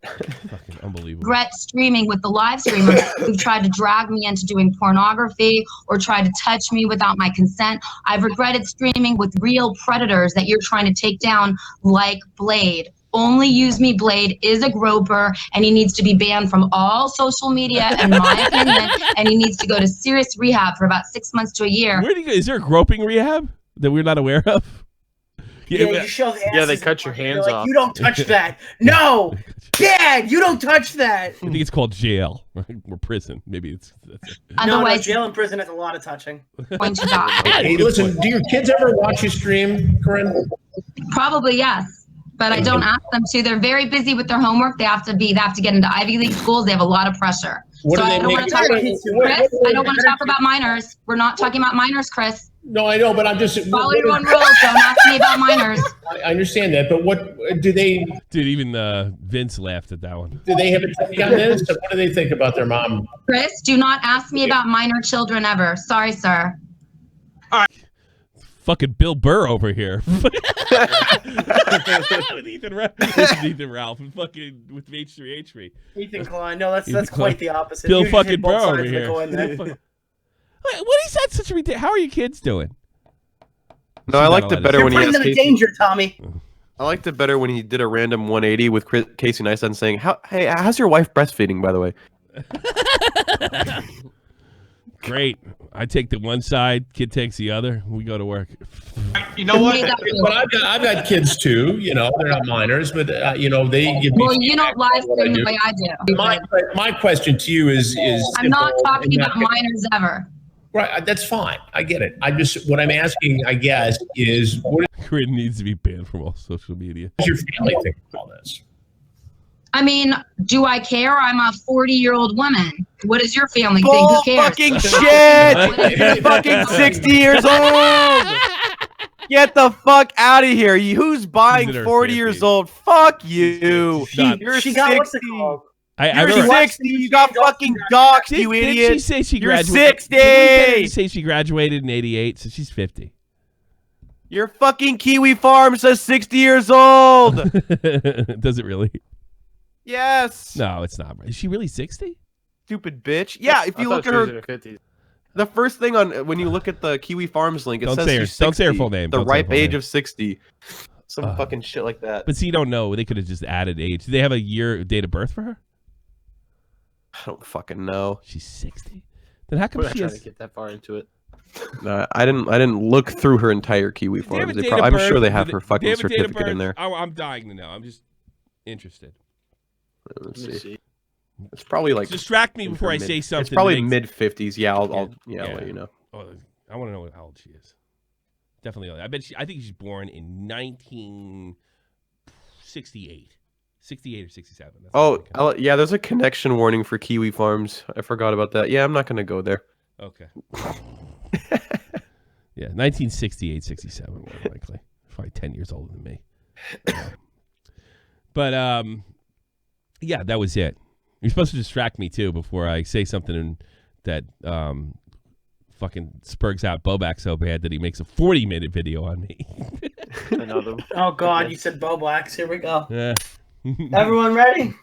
Speaker 4: Fucking unbelievable.
Speaker 2: Regret streaming with the live streamers who've tried to drag me into doing pornography or tried to touch me without my consent. I've regretted streaming with real predators that you're trying to take down, like Blade. Only Use Me Blade is a groper, and he needs to be banned from all social media, in my opinion, and he needs to go to serious rehab for about 6 months to a year.
Speaker 4: Where do you go? Is there a groping rehab that we're not aware of?
Speaker 5: Yeah, you shove the
Speaker 7: Yeah, they
Speaker 5: asses
Speaker 7: cut
Speaker 5: in
Speaker 7: your
Speaker 5: the-
Speaker 7: hands
Speaker 5: like,
Speaker 7: off.
Speaker 5: You don't touch that. No! Dad, you don't touch that!
Speaker 4: I think it's called jail or prison. Maybe that's it.
Speaker 5: No,
Speaker 2: Otherwise,
Speaker 5: jail and prison is a lot of touching.
Speaker 2: going to die.
Speaker 8: Hey, listen, do your kids ever watch you stream, Corinne?
Speaker 2: Probably yes, but I don't ask them to. They're very busy with their homework. They have to get into Ivy League schools. They have a lot of pressure.
Speaker 8: What
Speaker 2: So
Speaker 8: do
Speaker 2: I
Speaker 8: they
Speaker 2: don't want
Speaker 8: make?
Speaker 2: to talk about Chris. I don't want to talk about minors. We're not talking about minors, Chris.
Speaker 8: No, I know, but I'm just
Speaker 2: Follow your own rules. Don't ask me about minors.
Speaker 8: I understand that, but what do they?
Speaker 4: Dude, even Vince laughed at that one.
Speaker 8: Do they have a take on this? What do they think about their mom?
Speaker 2: Chris, do not ask me about minor children ever. Sorry, sir.
Speaker 4: Fucking Bill Burr over here. With Ethan Ralph. This is Ethan Ralph and fucking with H3H3.
Speaker 5: Ethan Klein. No, that's
Speaker 4: Ethan
Speaker 5: quite
Speaker 4: Klein.
Speaker 5: the opposite.
Speaker 4: Bill
Speaker 5: You just hit
Speaker 4: fucking
Speaker 5: both
Speaker 4: Burr
Speaker 5: sides
Speaker 4: over
Speaker 5: of the
Speaker 4: here.
Speaker 5: coin there.
Speaker 4: What is that such a ridiculous? How are your kids doing?
Speaker 6: No, I liked it better
Speaker 5: You're
Speaker 6: when he
Speaker 5: putting
Speaker 6: asked
Speaker 5: them in
Speaker 6: Casey.
Speaker 5: danger, Tommy.
Speaker 6: I liked it better when he did a random 180 with Casey Neistat saying, "Hey, how's your wife breastfeeding, by the way?"
Speaker 4: Great. I take the one side, kid takes the other. We go to work.
Speaker 8: You know what? But I've got kids too. You know, they're not minors, but they give me.
Speaker 2: Well, you don't live stream the way I do.
Speaker 8: My question to you is
Speaker 2: I'm not
Speaker 8: simple
Speaker 2: talking
Speaker 8: and
Speaker 2: about minors ever.
Speaker 8: Right, that's fine. I get it. What I'm asking, I guess, is what
Speaker 4: Corinne needs to be banned from all social media.
Speaker 8: does your family think of all this?
Speaker 2: I mean, do I care? I'm a 40-year-old woman. What does your family think? Who cares?
Speaker 6: Fucking shit! You're fucking 60 years old! Get the fuck out of here. Who's buying
Speaker 4: She's in her
Speaker 6: 40
Speaker 4: 50s.
Speaker 6: years old? Fuck you. You're
Speaker 5: She got what's
Speaker 6: 60.
Speaker 5: it called?
Speaker 4: I
Speaker 6: You're
Speaker 4: remember-
Speaker 6: 60. You got fucking doxed, you
Speaker 4: Didn't
Speaker 6: idiot.
Speaker 4: she say she
Speaker 6: You're
Speaker 4: graduated?
Speaker 6: 60.
Speaker 4: Didn't she say she graduated in 88, so she's 50.
Speaker 6: Your fucking Kiwi Farm says 60 years old.
Speaker 4: Does it really?
Speaker 6: Yes.
Speaker 4: No, it's not. Is she really 60?
Speaker 6: Stupid bitch. Yeah, if
Speaker 7: I
Speaker 6: you
Speaker 7: thought
Speaker 6: look
Speaker 7: she
Speaker 6: at
Speaker 7: was
Speaker 6: her,
Speaker 7: in her 50s.
Speaker 6: the first thing on when you look at the Kiwi Farms link, it
Speaker 4: Don't
Speaker 6: says
Speaker 4: say her-
Speaker 6: she's
Speaker 4: don't say her
Speaker 6: 60,
Speaker 4: full name.
Speaker 6: The
Speaker 4: Don't say her
Speaker 6: ripe
Speaker 4: full
Speaker 6: age
Speaker 4: name.
Speaker 6: of 60. Some fucking shit like that.
Speaker 4: But see, you don't know. They could have just added age. Do they have a date of birth for her?
Speaker 6: I don't fucking know.
Speaker 4: She's 60. Then how come
Speaker 7: We're not
Speaker 4: she
Speaker 7: trying
Speaker 4: has...
Speaker 7: to get that far into it.
Speaker 6: No, I didn't look through her entire Kiwi
Speaker 4: Do they have
Speaker 6: Farms.
Speaker 4: a date of
Speaker 6: I'm
Speaker 4: birth?
Speaker 6: sure they have
Speaker 4: Do
Speaker 6: her
Speaker 4: they
Speaker 6: fucking
Speaker 4: have a date of
Speaker 6: certificate in
Speaker 4: birth?
Speaker 6: there.
Speaker 4: I'm dying to know. I'm just interested.
Speaker 6: Let's
Speaker 7: Let me
Speaker 6: see.
Speaker 7: see.
Speaker 6: It's probably like
Speaker 4: Distract me
Speaker 6: in
Speaker 4: before
Speaker 6: her
Speaker 4: I
Speaker 6: mid-
Speaker 4: say something.
Speaker 6: It's probably
Speaker 4: that makes-
Speaker 6: mid 50s. Yeah, I'll
Speaker 4: Yeah.
Speaker 6: let you know.
Speaker 4: Oh, I want to know how old she is. Definitely. I think she's born in 1968. 68 or 67. That's what I think.
Speaker 6: Yeah, there's a connection warning for Kiwi Farms. I forgot about that. Yeah, I'm not gonna go there.
Speaker 4: Okay. Yeah, 1968, 67, more likely. Probably 10 years older than me. But yeah, that was it. You're supposed to distract me too before I say something that fucking spurgs out Bobak so bad that he makes a 40-minute video on me.
Speaker 5: Another. Oh God, you said Bobax. Here we go.
Speaker 4: Yeah.
Speaker 5: Everyone ready?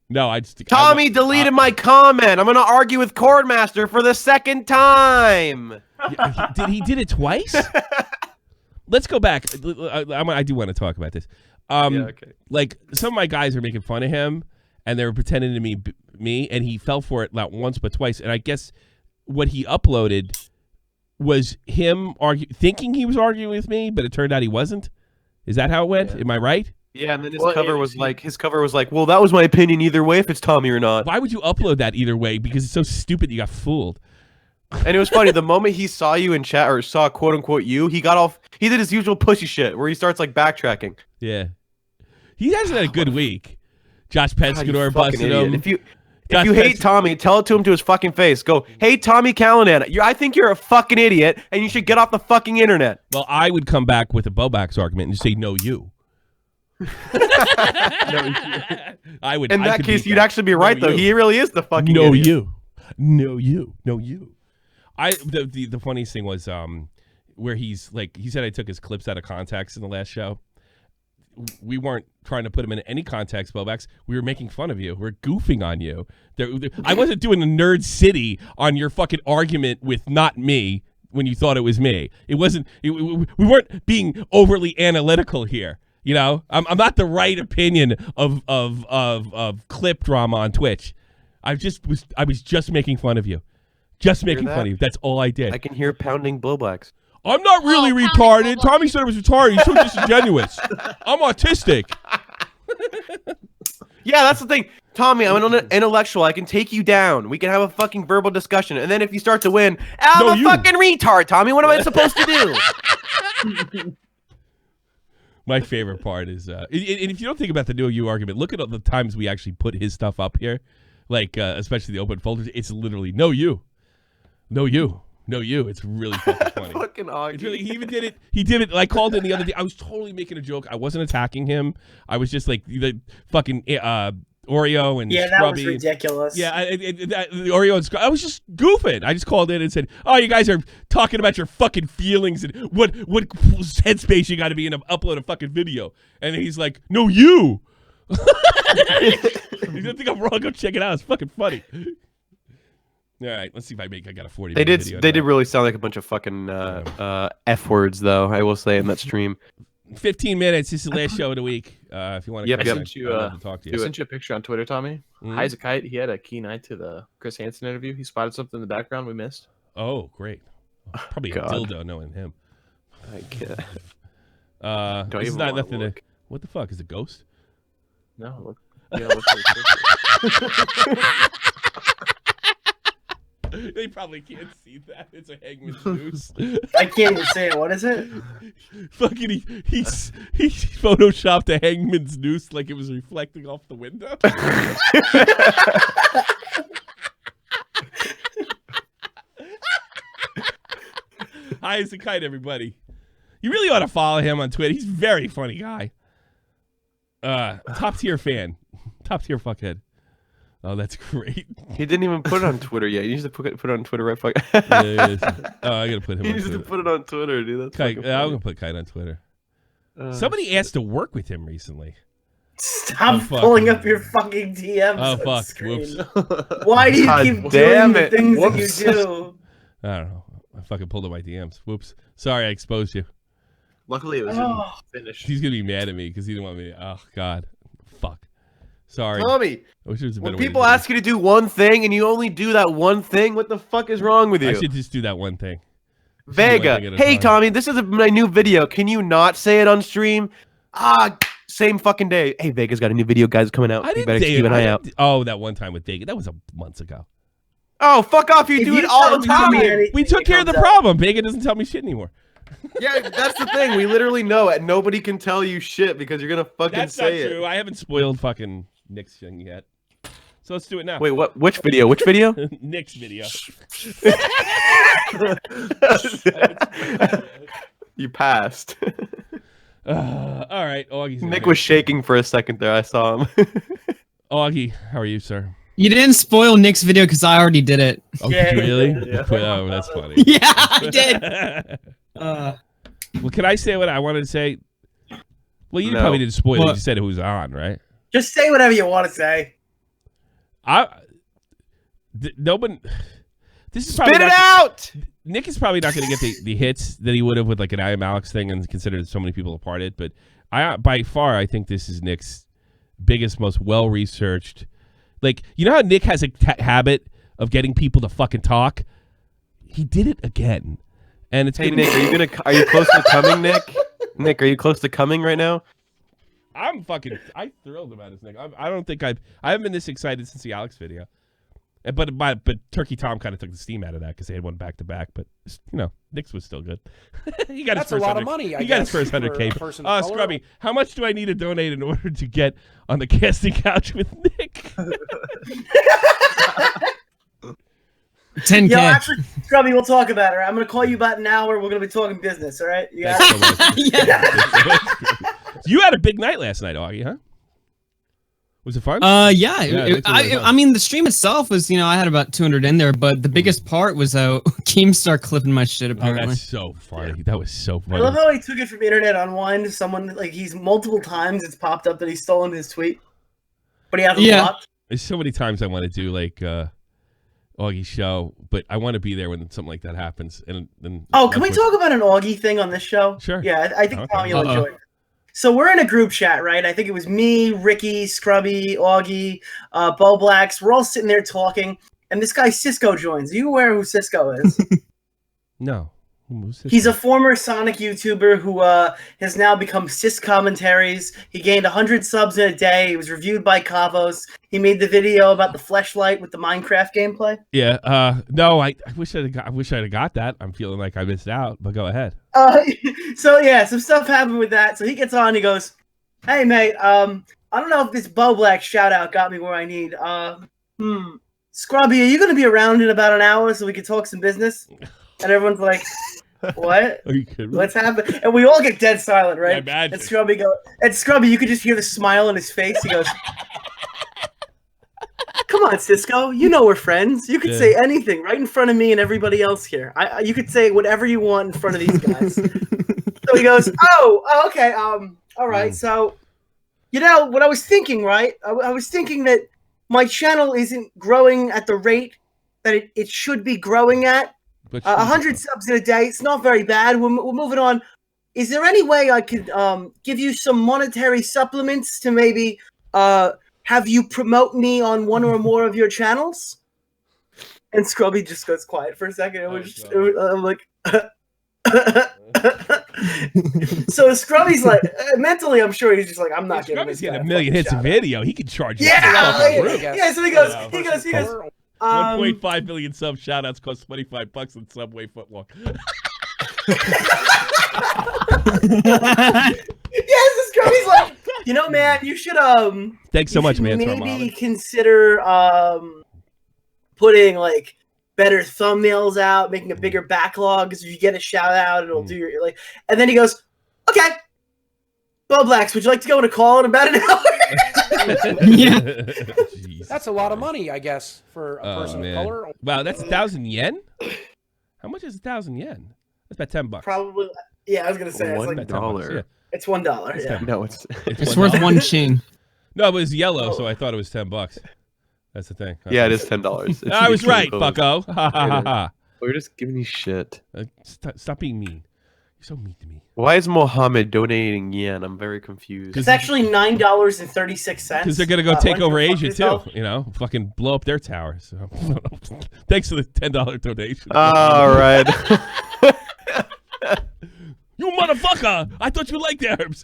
Speaker 4: No,
Speaker 6: Tommy deleted my comment. I'm gonna argue with Cordmaster for the second time.
Speaker 4: He did it twice? Let's go back. I do want to talk about this.
Speaker 6: Okay.
Speaker 4: Like, some of my guys are making fun of him, and they were pretending to be me, and he fell for it not once but twice. And I guess what he uploaded was him thinking he was arguing with me, but it turned out he wasn't. Is that how it went? Yeah. Am I right?
Speaker 6: Yeah, and then his cover was like, well, that was my opinion either way if it's Tommy or not.
Speaker 4: Why would you upload that either way? Because it's so stupid you got fooled.
Speaker 6: And it was funny, the moment he saw you in chat, or saw quote unquote you, he did his usual pushy shit where he starts like backtracking.
Speaker 4: Yeah. He hasn't had a good week. Josh Pescador busted him.
Speaker 6: If you hate Tommy, tell it to him to his fucking face. Go, hey, Tommy Callanan, I think you're a fucking idiot, and you should get off the fucking internet.
Speaker 4: Well, I would come back with a Bobax argument and say, no, you. I would.
Speaker 6: In that case, you'd actually be right, though. He really is the fucking
Speaker 4: no,
Speaker 6: idiot.
Speaker 4: you. No, you. No, you. The funniest thing was where he's like, he said I took his clips out of context in the last show. We weren't trying to put him in any context, Bobax. We were making fun of you. We're goofing on you. I wasn't doing a Nerd City on your fucking argument with not me when you thought it was me. It wasn't. We weren't being overly analytical here. You know, I'm not the right opinion of clip drama on Twitch. I was just making fun of you. Just making fun of you. That's all I did.
Speaker 6: I can hear pounding Blowblacks.
Speaker 4: I'm not really retarded. Tommy said it was retarded. He's so disingenuous. I'm autistic.
Speaker 6: Yeah, that's the thing. Tommy, I'm an intellectual. I can take you down. We can have a fucking verbal discussion. And then if you start to win, I'm a fucking retard, Tommy. What am I supposed to do?
Speaker 4: My favorite part is, and if you don't think about the no you argument, look at all the times we actually put his stuff up here, like especially the open folders. It's literally no you, no you, no you. It's really fucking funny.
Speaker 6: Fucking
Speaker 4: it's really, he even did it. He did it. I called in the other day. I was totally making a joke. I wasn't attacking him. I was just like the fucking Oreo and
Speaker 5: that
Speaker 4: Scrubby.
Speaker 5: was ridiculous.
Speaker 4: Yeah, the Oreo and Scrubby. I was just goofing. I just called in and said, "Oh, you guys are talking about your fucking feelings and what headspace you got to be in to upload a fucking video." And he's like, "No, you." You don't think I'm wrong? Go check it out. It's fucking funny. All right, let's see if I got a 40.
Speaker 6: They did really sound like a bunch of fucking F words, though. I will say in that stream.
Speaker 4: 15 minutes. This is the last show of the week. If you want to,
Speaker 7: I'd love to talk to you. I sent you a picture on Twitter, Tommy. High as a kite. He had a key night to the Chris Hansen interview. He spotted something in the background we missed.
Speaker 4: Oh, great! Probably a dildo, knowing him.
Speaker 6: I guess.
Speaker 4: This is not nothing. What the fuck is a ghost?
Speaker 7: No, look. Yeah, look.
Speaker 4: They probably can't see that. It's a hangman's noose.
Speaker 5: I can't even say it. What is it?
Speaker 4: Fucking he photoshopped a hangman's noose like it was reflecting off the window. High as a kite, everybody. You really ought to follow him on Twitter. He's a very funny guy. Top tier fan. Top tier fuckhead. Oh, that's great.
Speaker 6: He didn't even put it on Twitter yet. He needs to put it on Twitter right fuck.
Speaker 4: Yeah, I gotta put him on Twitter.
Speaker 6: He needs to put it on Twitter, dude. That's
Speaker 4: Kite, I'm gonna put Kite on Twitter. Somebody asked to work with him recently.
Speaker 5: Stop pulling up your fucking DMs.
Speaker 4: Oh, fuck. Whoops.
Speaker 5: Why do you keep doing the things that you do?
Speaker 4: I don't know. I fucking pulled up my DMs. Whoops. Sorry, I exposed you.
Speaker 7: Luckily, it was finished.
Speaker 4: He's gonna be mad at me because he didn't want me. Oh God, fuck. Sorry,
Speaker 6: Tommy.
Speaker 4: I wish there was a better
Speaker 6: when people ask you to do one thing and you only do that one thing, what the fuck is wrong with you?
Speaker 4: I should just do that one thing.
Speaker 6: Vega, hey Tommy, this is my new video. Can you not say it on stream? Same fucking day. Hey, Vega's got a new video, guys, coming out.
Speaker 4: I didn't keep an eye out. Oh, that one time with Vega. That was months ago.
Speaker 6: Oh, fuck off. You do it all the time.
Speaker 4: We took care of the problem. Vega doesn't tell me shit anymore.
Speaker 6: Yeah, that's the thing. We literally know it. Nobody can tell you shit because you're going to fucking say it.
Speaker 4: That's not true. I haven't spoiled fucking Nick's thing yet. So let's do it now.
Speaker 6: Wait, what? Which video? Which video?
Speaker 4: Nick's video.
Speaker 6: You passed.
Speaker 4: All right, Augie's
Speaker 6: Nick was shaking for a second there. I saw him.
Speaker 4: Augie, how are you, sir?
Speaker 10: You didn't spoil Nick's video because I already did it.
Speaker 4: Oh, really? Yeah. Oh, that's funny.
Speaker 10: Yeah, I did.
Speaker 4: Well, can I say what I wanted to say? Well, you probably didn't spoil it. You said who's on, right?
Speaker 5: Just say whatever you want to say.
Speaker 4: No one. This is
Speaker 6: Spit it out.
Speaker 4: Nick is probably not going to get the hits that he would have with like an I Am Alex thing, and considered so many people a part of it. But by far, I think this is Nick's biggest, most well researched. Like, you know how Nick has a habit of getting people to fucking talk? He did it again, and it's.
Speaker 6: Hey Nick, are you close to coming, Nick? Nick, are you close to coming right now?
Speaker 4: I'm thrilled about this, Nick. I don't think I haven't been this excited since the Alex video. But Turkey Tom kind of took the steam out of that because they had one back to back. But Nick's was still good. He got
Speaker 9: That's
Speaker 4: his first
Speaker 9: a lot of money.
Speaker 4: He got his first 100K. Scrubby, how much do I need to donate in order to get on the casting couch with Nick?
Speaker 10: 10K.
Speaker 5: Yo, actually, Scrubby, we'll talk about it. I'm gonna call you about an hour. We're gonna be talking business. All right? Yeah.
Speaker 4: You had a big night last night, Augie, huh? Was it fun?
Speaker 10: Yeah. I mean, the stream itself was, I had about 200 in there, but the biggest part was Keemstar clipping my shit, apparently.
Speaker 4: Oh, that's so funny. Yeah. That was so funny.
Speaker 5: I love how he took it from Internet Unwind to someone, like, he's multiple times it's popped up that he's stolen his tweet, but he hasn't blocked.
Speaker 4: There's so many times I want to do, like, Augie's show, but I want to be there when something like that happens. And
Speaker 5: can we talk about an Augie thing on this show?
Speaker 4: Sure.
Speaker 5: Yeah, I think Tommy will enjoy it. So we're in a group chat, right? I think it was me, Ricky, Scrubby, Augie, Bo Blacks. We're all sitting there talking, and this guy Cisco joins. Are you aware who Cisco is?
Speaker 4: No.
Speaker 5: He's a former Sonic YouTuber who has now become Cis Commentaries. He gained 100 subs in a day. He was reviewed by Kavos. He made the video about the fleshlight with the Minecraft gameplay.
Speaker 4: Yeah. No, I wish I'd have got that. I'm feeling like I missed out, but go ahead.
Speaker 5: So yeah, some stuff happened with that. So he gets on. He goes, "Hey mate, I don't know if this Bo Black shout out got me where I need. Scrubby, are you going to be around in about an hour so we can talk some business?" And everyone's like, "What?
Speaker 4: Are you kidding me?
Speaker 5: What's happening?" And we all get dead silent, right?
Speaker 4: I imagine.
Speaker 5: And Scrubby, you could just hear the smile on his face. He goes, "Come on, Cisco. You know we're friends. You could say anything right in front of me and everybody else here. You could say whatever you want in front of these guys." So he goes, "Oh, okay. All right. So, what I was thinking, right? I was thinking that my channel isn't growing at the rate that it should be growing at. 100 subs in a day. It's not very bad. We're moving on. Is there any way I could give you some monetary supplements to maybe have you promote me on one or more of your channels?" And Scrubby just goes quiet for a second. I'm like, so Scrubby's like, mentally, I'm sure he's just like, I'm not giving this guy
Speaker 4: a million hits a video. He could charge.
Speaker 5: Yeah. So he goes.
Speaker 4: 1.5 million sub shoutouts cost $25 in Subway footlong.
Speaker 5: Yes, Scrubby's like, man, you should
Speaker 4: Thanks so much, man.
Speaker 5: Maybe consider putting like better thumbnails out, making a bigger backlog, because if you get a shout out, it'll do your like. And then he goes, "Okay, Bo Blacks, would you like to go on a call in about an hour?"
Speaker 10: Yeah.
Speaker 9: That's a lot of money, I guess, for a person of color.
Speaker 4: Wow, that's 1,000 yen. How much is 1,000 yen? That's about $10.
Speaker 5: Probably. Yeah, I was gonna say it's like
Speaker 6: $1.
Speaker 4: Yeah.
Speaker 5: It's $1. Yeah.
Speaker 6: No,
Speaker 10: It's worth one chain.
Speaker 4: No, it was yellow, so I thought it was $10. That's the thing.
Speaker 6: Yeah, it is $10.
Speaker 4: I was right, bucko. Ha ha ha ha.
Speaker 6: We're just giving you shit.
Speaker 4: Stop being mean. You're so mean to me.
Speaker 6: Why is Mohammed donating yen? I'm very confused.
Speaker 5: It's actually $9.36.
Speaker 4: Because they're gonna go take over Asia too. Fucking blow up their towers. So. Thanks for the $10 donation.
Speaker 6: All right.
Speaker 4: You motherfucker! I thought you liked herbs.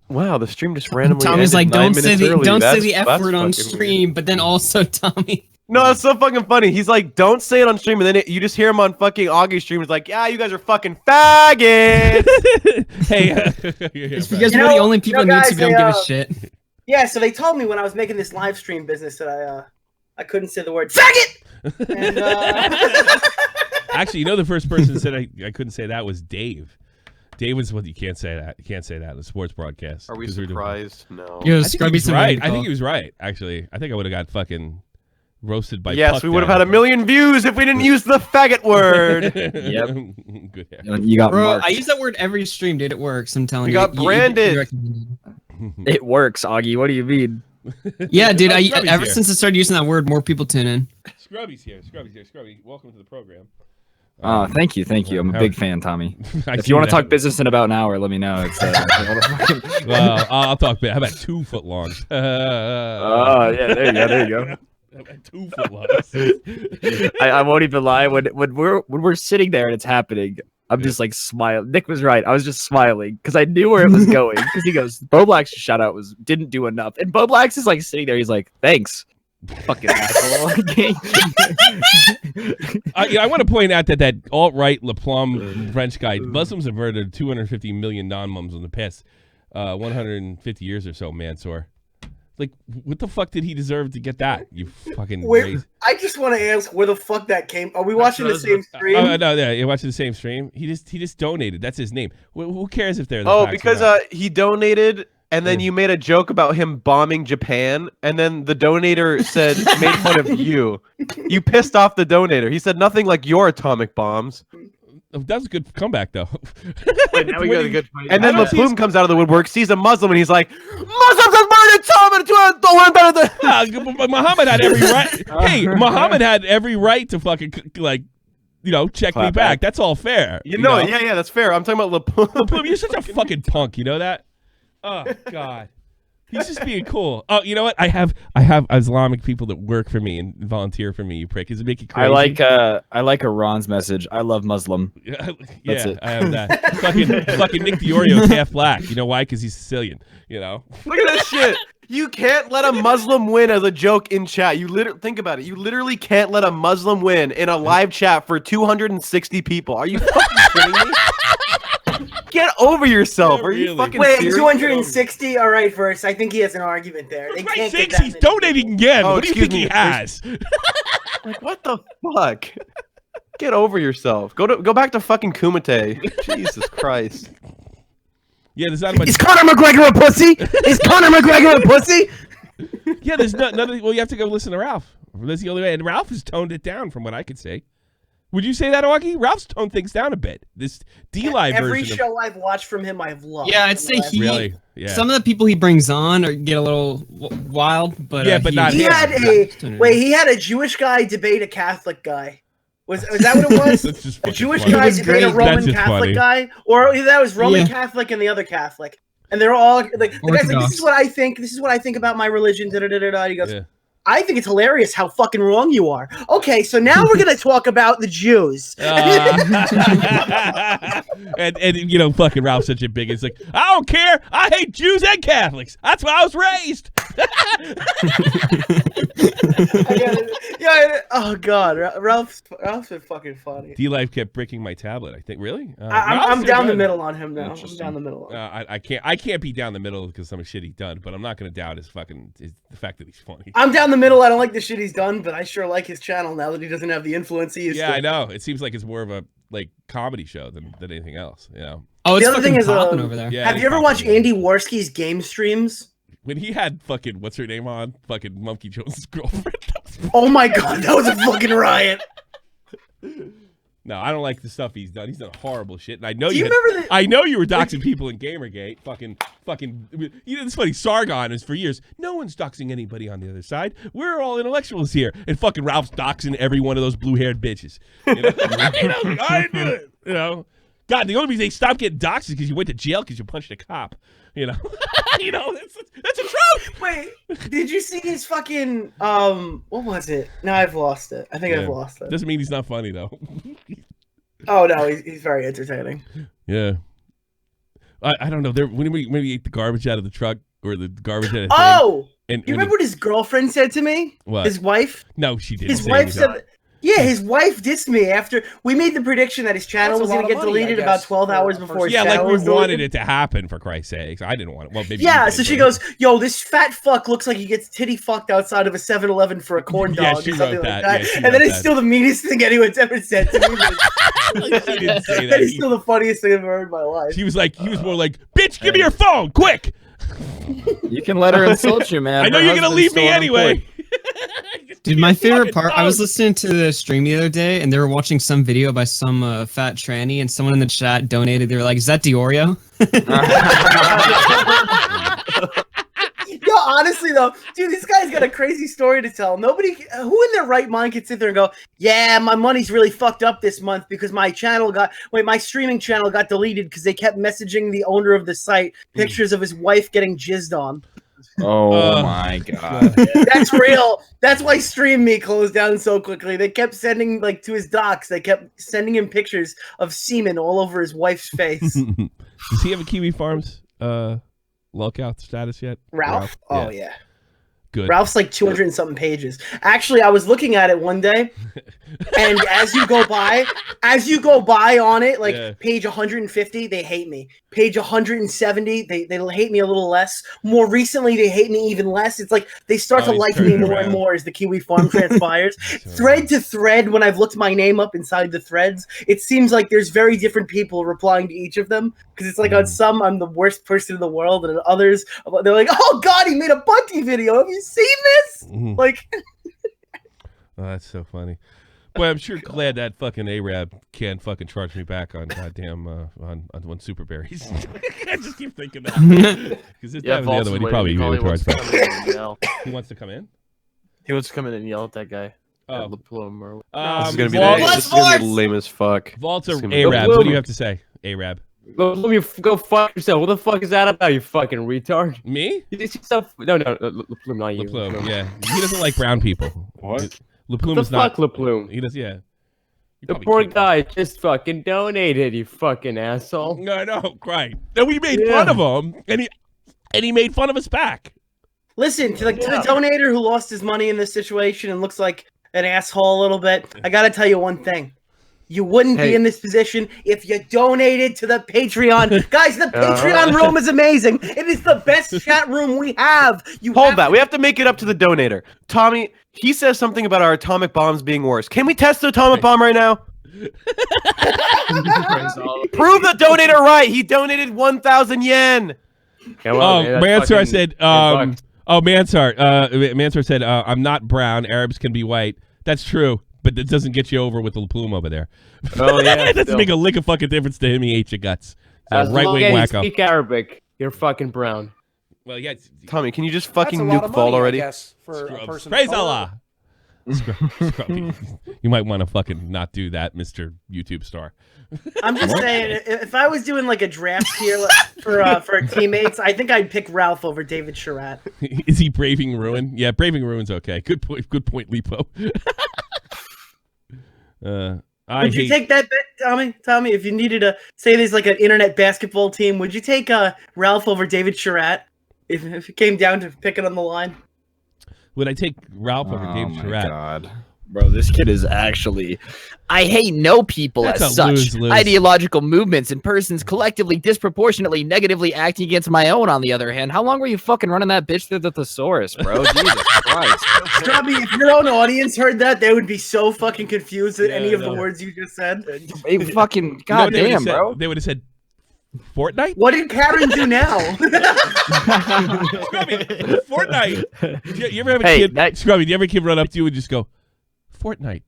Speaker 6: Wow, the stream just randomly.
Speaker 10: Tommy's like, don't say the F word on
Speaker 6: weird.
Speaker 10: stream, but then also Tommy.
Speaker 6: No, it's so fucking funny. He's like, don't say it on stream, and then you just hear him on fucking Augie's stream. He's like, yeah, you guys are fucking faggots.
Speaker 4: Hey,
Speaker 10: it's because we're the only people on YouTube who don't give a shit.
Speaker 5: Yeah, so they told me when I was making this live stream business that I couldn't say the word faggot. And,
Speaker 4: Actually, you know, the first person that said I couldn't say that was Dave. Dave was what you can't say that. You can't say that in a sports broadcast.
Speaker 6: Are we surprised? No.
Speaker 10: Yo,
Speaker 4: I think
Speaker 10: Scrubby
Speaker 4: he was
Speaker 10: said
Speaker 4: right.
Speaker 10: what
Speaker 4: I
Speaker 10: he
Speaker 4: think he was right. Actually, I think I would have got fucking roasted by.
Speaker 6: Yes,
Speaker 4: Puck
Speaker 6: we would have
Speaker 4: down.
Speaker 6: had 1 million views if we didn't use the faggot word.
Speaker 11: Yep.
Speaker 4: Good.
Speaker 11: You got
Speaker 10: Bro,
Speaker 11: marked.
Speaker 10: I use that word every stream, dude. It works. I'm telling
Speaker 6: We
Speaker 10: you.
Speaker 6: got branded.
Speaker 11: It works, Augie. What do you mean?
Speaker 10: Yeah, dude.
Speaker 4: Oh, Scrubby's
Speaker 10: Ever
Speaker 4: here.
Speaker 10: since I started using that word, more people tune in.
Speaker 4: Scrubby's here. Scrubby, welcome to the program.
Speaker 11: Oh, thank you. I'm a
Speaker 4: how-
Speaker 11: big fan, Tommy.
Speaker 4: I
Speaker 11: If
Speaker 4: see
Speaker 11: you want to
Speaker 4: that.
Speaker 11: talk business in about an hour, let me know. It's,
Speaker 4: Well, I'll talk bit. How about 2 foot longs?
Speaker 11: Oh, yeah, there you go.
Speaker 4: 2 foot longs.
Speaker 11: I won't even lie. When we're sitting there and it's happening, I'm just like smiling. Nick was right. I was just smiling because I knew where it was going. Because he goes, Bo Black's shout out didn't do enough, and Bo Black's is like sitting there. He's like, thanks, fucking asshole.
Speaker 4: I want to point out that alt-right LaPlum French guy, Muslims have murdered 250 million non-Muslims in the past 150 years or so, Mansour. Like, what the fuck did he deserve to get that? You fucking
Speaker 5: Wait, I just want to ask where the fuck that came. Are we watching the same stream?
Speaker 4: Oh, no, yeah, you're watching the same stream. He just donated. That's his name. Who cares if they're the
Speaker 6: Oh,
Speaker 4: facts or
Speaker 6: because
Speaker 4: not?
Speaker 6: he donated, and then you made a joke about him bombing Japan, and then the donator said made fun of you. You pissed off the donator. He said nothing like your atomic bombs.
Speaker 4: That was a good comeback, though.
Speaker 7: Wait, now we got a good point.
Speaker 6: And then LaPlume comes out of the woodwork, sees a Muslim, and he's like, Muslims have murdered Tom, don't learn better than...
Speaker 4: But Muhammad had every right. Hey, Muhammad had every right to fucking, like, check me back. That's all fair.
Speaker 6: You know, yeah, that's fair. I'm talking about LaPlume.
Speaker 4: LaPlume, you're such a fucking punk. You know that? Oh, God. He's just being cool. Oh, you know what? I have Islamic people that work for me and volunteer for me. You prick. Does it make you crazy?
Speaker 11: I like Iran's message. I love Muslim.
Speaker 4: Yeah,
Speaker 11: That's it.
Speaker 4: I have that. fucking Nick DiOrio's half black. You know why? Because he's Sicilian. You know.
Speaker 6: Look at this shit. You can't let a Muslim win as a joke in chat. Think about it. You literally can't let a Muslim win in a live chat for 260 people. Are you fucking kidding me? Get over yourself.
Speaker 4: Yeah,
Speaker 6: Are you
Speaker 4: really.
Speaker 6: fucking
Speaker 5: Wait,
Speaker 6: serious?
Speaker 5: 260? All right, first. I think he has an argument there. They can't get
Speaker 4: Sakes,
Speaker 5: that
Speaker 4: he's
Speaker 5: many.
Speaker 4: donating again.
Speaker 6: Oh,
Speaker 4: What do you
Speaker 6: excuse
Speaker 4: think he
Speaker 6: me.
Speaker 4: has?
Speaker 6: Like, what the fuck? Get over yourself. Go back to fucking Kumite. Jesus Christ.
Speaker 4: Yeah, there's not much.
Speaker 5: Is Conor McGregor a pussy? Is Conor McGregor a pussy?
Speaker 4: Yeah, there's none of the, well, you have to go listen to Ralph. That's the only way. And Ralph has toned it down from what I could say. Would you say that, Augie? Ralph's toned things down a bit. This D-Live
Speaker 5: Every
Speaker 4: version
Speaker 5: show I've watched from him, I've loved.
Speaker 10: Yeah, I'd say he.
Speaker 4: Really? Yeah.
Speaker 10: Some of the people he brings on get a little wild, but
Speaker 4: Yeah, but not
Speaker 5: He
Speaker 4: him.
Speaker 5: had a Jewish guy debate a Catholic guy. Was that what it was?
Speaker 4: That's just
Speaker 5: A
Speaker 4: fucking
Speaker 5: Jewish
Speaker 4: funny.
Speaker 5: guy
Speaker 10: was
Speaker 5: debate a
Speaker 10: great.
Speaker 5: Roman
Speaker 4: That's just
Speaker 5: Catholic
Speaker 4: funny.
Speaker 5: guy, or that was Roman
Speaker 10: Yeah.
Speaker 5: Catholic and the other Catholic, and they're all like, the guy's like, "This
Speaker 10: Orthodox.
Speaker 5: is what I think. This is what I think about my religion." Da da da da. He goes,
Speaker 4: Yeah.
Speaker 5: "I think it's hilarious how fucking wrong you are." Okay, so now we're gonna talk about the Jews.
Speaker 4: And fucking Ralph's such a big. It's like, I don't care. I hate Jews and Catholics. That's why I was raised.
Speaker 5: Yeah. Oh God, Ralph's been fucking funny.
Speaker 4: D-Live kept breaking my tablet. I think really.
Speaker 5: I'm down the middle on him now. I'm down the middle.
Speaker 4: I can't be down the middle because some shit he's done, but I'm not gonna doubt the fact that he's funny.
Speaker 5: I'm down the middle. I don't like the shit he's done, but I sure like his channel now that he doesn't have the influence he used
Speaker 4: Yeah,
Speaker 5: to.
Speaker 4: I know. It seems like it's more of a comedy show than anything else. You know.
Speaker 10: Oh, it's
Speaker 5: The other thing
Speaker 10: fucking
Speaker 5: is,
Speaker 10: popping over there.
Speaker 4: Yeah,
Speaker 5: have
Speaker 4: it's
Speaker 5: you ever
Speaker 4: popping
Speaker 5: watched
Speaker 4: over there.
Speaker 5: Andy Worski's game streams?
Speaker 4: When he had fucking what's her name on fucking Monkey Jones' girlfriend?
Speaker 5: Oh my God, that was a fucking riot.
Speaker 4: No, I don't like the stuff he's done. He's done horrible shit, and I know
Speaker 5: Do you
Speaker 4: had-
Speaker 5: remember the-
Speaker 4: I know you were doxing people in Gamergate. Fucking. It's funny. Sargon is for years. No one's doxing anybody on the other side. We're all intellectuals here, and fucking Ralph's doxing every one of those blue-haired bitches. You know? I didn't do it. You know. God, the only reason they stopped getting doxed is because you went to jail because you punched a cop. You know. That's a truth.
Speaker 5: Wait, did you see his fucking what was it? No, I've lost it. I think I've lost it.
Speaker 4: Doesn't mean he's not funny though.
Speaker 5: Oh no, he's very entertaining.
Speaker 4: Yeah. I don't know. When we ate the garbage out of the truck or the garbage out of the
Speaker 5: Oh,
Speaker 4: thing,
Speaker 5: you remember what his girlfriend said to me?
Speaker 4: What?
Speaker 5: His wife?
Speaker 4: No, she didn't.
Speaker 5: His
Speaker 4: say
Speaker 5: wife
Speaker 4: anything.
Speaker 5: said, Yeah, his wife dissed me after we made the prediction that his channel was going to get deleted about 12 hours before his channel was deleted.
Speaker 4: We wanted it to happen, for Christ's sakes. I didn't want it. Well, maybe
Speaker 5: yeah, so she goes, yo, this fat fuck looks like he gets titty fucked outside of a 7-Eleven for a corn dog or something like that. Yeah, and then it's still the meanest thing anyone's ever said to me.
Speaker 4: She didn't say that.
Speaker 5: That is still the funniest thing I've ever heard in my life.
Speaker 4: He was more like, bitch, give me your phone, quick.
Speaker 11: You can let her insult you, man.
Speaker 4: I know you're going to leave me anyway.
Speaker 10: Dude, my favorite part, I was listening to the stream the other day, and they were watching some video by some fat tranny, and someone in the chat donated. They were like, is that Diorio?
Speaker 5: Yo, honestly, though, dude, this guy's got a crazy story to tell. Nobody, who in their right mind could sit there and go, yeah, my money's really fucked up this month because my streaming channel got deleted because they kept messaging the owner of the site pictures of his wife getting jizzed on.
Speaker 11: Oh my god.
Speaker 5: That's real. That's why Stream Me closed down so quickly. They kept sending to his docs. They kept sending him pictures of semen all over his wife's face.
Speaker 4: Does he have a Kiwi Farms lookout status yet?
Speaker 5: Ralph? Oh yeah.
Speaker 4: Good.
Speaker 5: Ralph's like 200 and something pages. Actually, I was looking at it one day, and as you go by on it, page 150, they hate me. Page 170, they hate me a little less. More recently, they hate me even less. It's like they start to like me more and more as the Kiwi Farm transpires. Thread to thread, when I've looked my name up inside the threads, it seems like there's very different people replying to each of them. Because it's like on some, I'm the worst person in the world, and on others, they're like, oh God, he made a Bunty video. Have you seen this? Like,
Speaker 4: oh, that's so funny. Boy, I'm sure glad that fucking Arab can't fucking charge me back on goddamn on super berries. I just keep thinking that because the other one he probably would charge back. He wants to come in.
Speaker 7: He wants to come in and yell at that guy.
Speaker 4: Oh,
Speaker 6: this is gonna be lame as fuck.
Speaker 4: Vault or Arab? What do you have to say, Arab?
Speaker 12: Go fuck yourself. What the fuck is that about, you fucking retard?
Speaker 4: Me?
Speaker 12: No, LePlume, not you.
Speaker 4: LePlume, yeah. He doesn't like brown people.
Speaker 12: What?
Speaker 4: LePlume is not.
Speaker 12: Fuck LePlume.
Speaker 4: He does, yeah.
Speaker 12: The poor guy just fucking donated, you fucking asshole.
Speaker 4: No, right. Then we made fun of him, and he made fun of us back.
Speaker 5: Listen, to the donator who lost his money in this situation and looks like an asshole a little bit, I gotta tell you one thing. You wouldn't be in this position if you donated to the Patreon. Guys, the Patreon room is amazing. It is the best chat room we have.
Speaker 6: Hold that. We have to make it up to the donator. Tommy, he says something about our atomic bombs being worse. Can we test the atomic bomb right now? Prove the donator right. He donated 1,000 yen.
Speaker 4: Mansar said, Mansar said, I'm not brown. Arabs can be white. That's true. But it doesn't get you over with the plume over there.
Speaker 12: Oh yeah,
Speaker 4: it doesn't make a lick of fucking difference to him. He ate your guts.
Speaker 12: As right-wing wacko. Speak Arabic. You're fucking brown.
Speaker 4: Well, yeah.
Speaker 6: Tommy, can you just fucking nuke Vault already?
Speaker 9: I guess, for a person
Speaker 4: Praise Allah. You might want to fucking not do that, Mr. YouTube star.
Speaker 5: I'm just saying, if I was doing like a draft here for teammates, I think I'd pick Ralph over David Sherratt.
Speaker 4: Is he Braving Ruin? Yeah, Braving Ruin's okay. Good point, Lipo.
Speaker 5: Would you take that bet, Tommy? If you needed to say there's like an internet basketball team, would you take Ralph over David Sherratt if it came down to picking on the line?
Speaker 4: Would I take Ralph over David Sherratt?
Speaker 11: God. Bro, this kid is actually... I hate no people
Speaker 4: That's
Speaker 11: as such.
Speaker 4: lose-lose.
Speaker 11: Ideological movements and persons collectively disproportionately negatively acting against my own, on the other hand. How long were you fucking running that bitch through the thesaurus, bro? Jesus Christ.
Speaker 5: Scrubby, if your own audience heard that, they would be so fucking confused at any of the words you just said.
Speaker 11: Fucking goddamn, bro.
Speaker 4: They would have said Fortnite?
Speaker 5: What did Karen do now?
Speaker 4: Fortnite. You ever have a kid, Scrubby, do you ever have a kid run up to you and just go, Fortnite?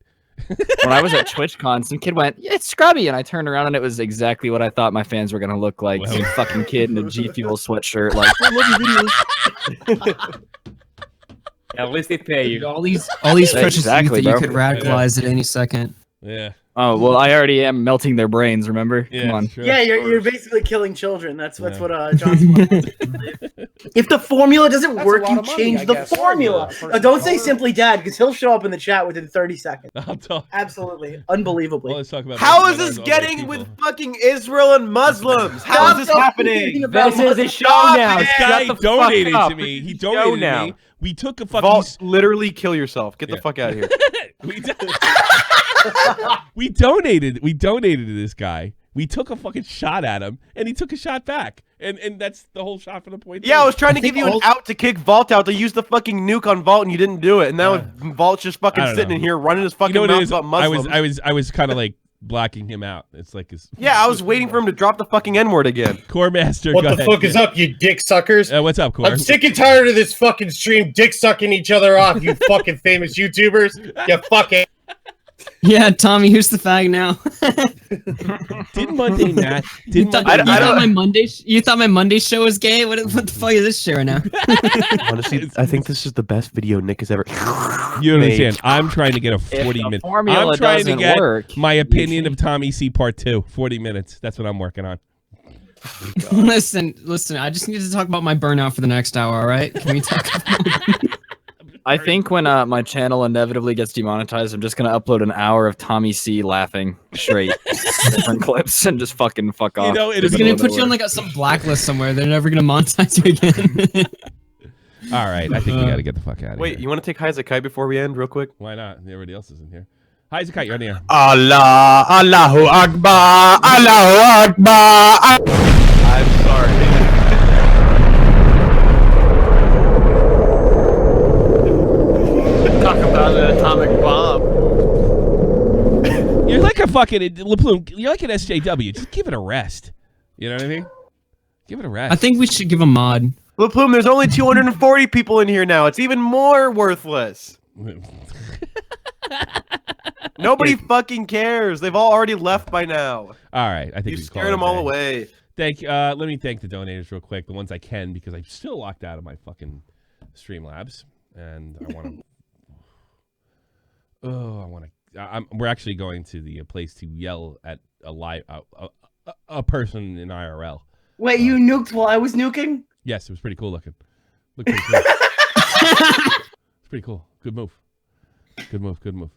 Speaker 11: When I was at TwitchCon, some kid went, yeah, it's Scrubby, and I turned around and it was exactly what I thought my fans were gonna look like. Some fucking kid in a G Fuel sweatshirt, like, I love your videos.
Speaker 12: At least they pay you.
Speaker 10: All these precious youth that you could radicalize at any second.
Speaker 4: Yeah.
Speaker 11: Oh well, I already am melting their brains. Remember?
Speaker 4: Yeah,
Speaker 11: come on.
Speaker 4: Sure,
Speaker 5: yeah, you're basically killing children. That's what Johnson wants. If the formula doesn't work, you change the formula. Don't say simply dad, because he'll show up in the chat within 30 seconds. Absolutely, unbelievably.
Speaker 4: Well, let's talk about
Speaker 6: how is this getting with fucking Israel and Muslims? How is this happening?
Speaker 12: This is a show now.
Speaker 4: This guy donated to me. He donated to me. We took a fucking
Speaker 6: Vault, literally kill yourself. Get the fuck out of here.
Speaker 4: We donated to this guy. We took a fucking shot at him, and he took a shot back. And that's the whole shot for the point.
Speaker 6: Yeah, I was trying to give you an out to kick Vault out to use the fucking nuke on Vault, and you didn't do it. And now Vault's just fucking sitting in here running his fucking mouth about Muslims.
Speaker 4: I was kind of like blocking him out. It's like his.
Speaker 6: Yeah, I was waiting for him to drop the fucking N-word again.
Speaker 4: Core Master,
Speaker 13: what the fuck is up, you dick suckers?
Speaker 4: What's up, Core?
Speaker 13: I'm sick and tired of this fucking stream dick sucking each other off, you fucking famous YouTubers. You fucking.
Speaker 10: Yeah, Tommy, who's the fag now?
Speaker 4: Didn't Monday Matt?
Speaker 10: You thought my Monday show was gay? What the fuck is this show now?
Speaker 6: Honestly, I think this is the best video Nick has ever.
Speaker 4: You don't understand. I'm trying to get a 40-minute. I'm trying to get my opinion of Tommy C Part 2. 40 minutes. That's what I'm working on.
Speaker 10: Listen. I just need to talk about my burnout for the next hour. All right? Can we talk about?
Speaker 11: I think when my channel inevitably gets demonetized, I'm just gonna upload an hour of Tommy C laughing straight, different clips, and just fuck off.
Speaker 4: You know,
Speaker 10: it's gonna put you on like some blacklist somewhere. They're never gonna monetize you again.
Speaker 4: All right, I think we gotta get the fuck out of here.
Speaker 6: Wait, you want to take Heizakai before we end, real quick?
Speaker 4: Why not? Everybody else is in here. Heizakai, you're in here.
Speaker 6: Allah, Allahu Akbar, Allahu Akbar. I'm sorry.
Speaker 11: Talk about an atomic bomb.
Speaker 4: You're like a fucking you're like an SJW. Just give it a rest. You know what I mean? Give it a rest.
Speaker 10: I think we should give a mod.
Speaker 6: LaPlume, there's only 240 people in here now. It's even more worthless. Nobody fucking cares. They've all already left by now.
Speaker 4: All right, I think
Speaker 6: you scared them all away.
Speaker 4: Let me thank the donators real quick, the ones I can, because I'm still locked out of my fucking Streamlabs, and I want to. We're actually going to the place to yell at a person in IRL.
Speaker 5: Wait, you nuked while I was nuking?
Speaker 4: Yes, it was pretty cool looking. Looked pretty cool. It's pretty cool. Good move. Good move. Good move.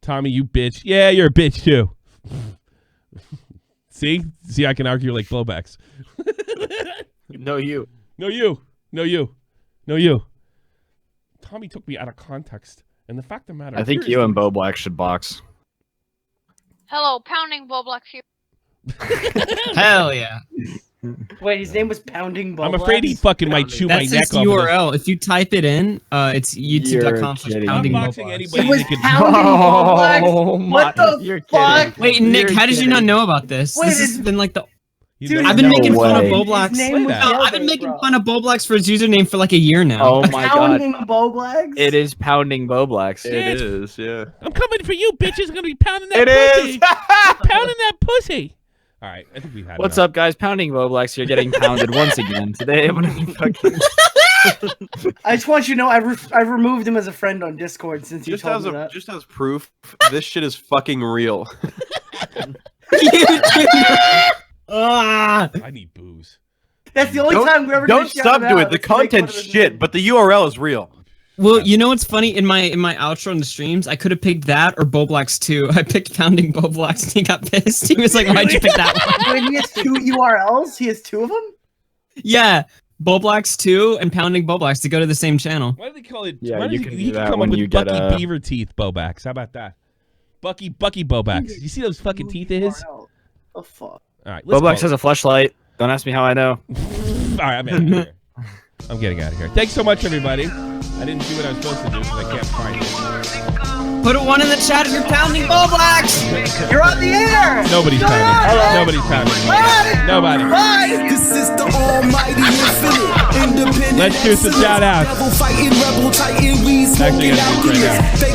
Speaker 4: Tommy, you bitch. Yeah, you're a bitch too. See, I can argue like blowbacks.
Speaker 7: No, you.
Speaker 4: No, you. No, you. No, you. Tommy took me out of context. And the fact of the matter,
Speaker 11: I think you and Bo Black should box.
Speaker 14: Hello, Pounding Boblax here.
Speaker 10: Hell yeah.
Speaker 5: Wait, his name was Pounding Boblax?
Speaker 4: I'm afraid he fucking might chew my neck off.
Speaker 10: URL. If you type it in, it's youtube.com/pounding Boblax.
Speaker 5: It was Pounding Boblax? What the fuck?
Speaker 10: Wait, Nick, how did you not know about this? This has been like the... Dude, I've been making fun of Boblax. I've been making fun of Boblax for his username for like a year now.
Speaker 11: Oh my god.
Speaker 5: Pounding Boblax?
Speaker 11: It is Pounding Boblax.
Speaker 6: It is, yeah.
Speaker 4: I'm coming for you, bitches. I'm gonna be pounding that pussy. Pounding that pussy. All right, I think we had.
Speaker 11: What's up, guys? Pounding Boblax. You're getting pounded once again today.
Speaker 5: I just want you to know I've removed him as a friend on Discord since you told me that.
Speaker 6: Just as proof, this shit is fucking real.
Speaker 4: I need booze.
Speaker 5: That's the only time we ever
Speaker 6: don't stop doing it. The content's shit, but the URL is real.
Speaker 10: Well, you know what's funny? In my outro on the streams, I could have picked that or Boblax 2. I picked Pounding Boblax and he got pissed. He was like, why'd you pick that one?
Speaker 5: Wait, he has 2 URLs? He has 2 of them?
Speaker 10: Yeah. Boblax 2 and Pounding Boblax to go to the same channel.
Speaker 4: Why do they call it?
Speaker 11: Yeah,
Speaker 4: why
Speaker 11: you
Speaker 4: does
Speaker 11: can
Speaker 4: he
Speaker 11: do that
Speaker 4: come
Speaker 11: when
Speaker 4: up with
Speaker 11: you get
Speaker 4: Bucky Beaver Teeth Bobax. How about that? Bucky Bobax. You see those fucking teeth of his?
Speaker 5: Oh, fuck.
Speaker 4: All right,
Speaker 11: Boblax has a fleshlight. Don't ask me how I know.
Speaker 4: All right, I'm out of here. I'm getting out of here. Thanks so much, everybody. I didn't do what I was supposed to do because I can't find it.
Speaker 10: Put a 1 in the chat if you're Pounding Boblax.
Speaker 5: You're on the air.
Speaker 4: Nobody's pounding. Nobody's pounding. Nobody.
Speaker 15: This is the almighty infinite.
Speaker 4: Let's do some shout outs. Actually, I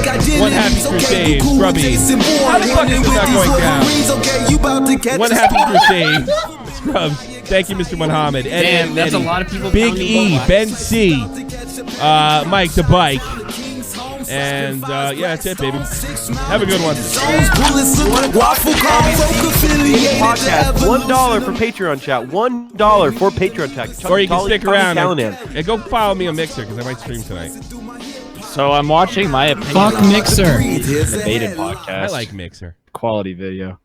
Speaker 4: gotta do it right now. One happy crusade, Scrubby. How the fuck is this not going down? One happy crusade, Scrubs. Thank you, Mr. Muhammad.
Speaker 10: Damn, that's a lot of people.
Speaker 4: Big E,
Speaker 10: Boblax.
Speaker 4: Ben C, Mike the Bike. And yeah, that's it, baby. Have a good one.
Speaker 6: Podcast, $1 for Patreon chat. $1 for Patreon chat.
Speaker 4: Or you can stick around and go follow me on Mixer because I might stream tonight.
Speaker 11: So I'm watching My Opinion.
Speaker 10: Fuck Mixer.
Speaker 11: Debated podcast.
Speaker 4: I like Mixer.
Speaker 11: Quality video.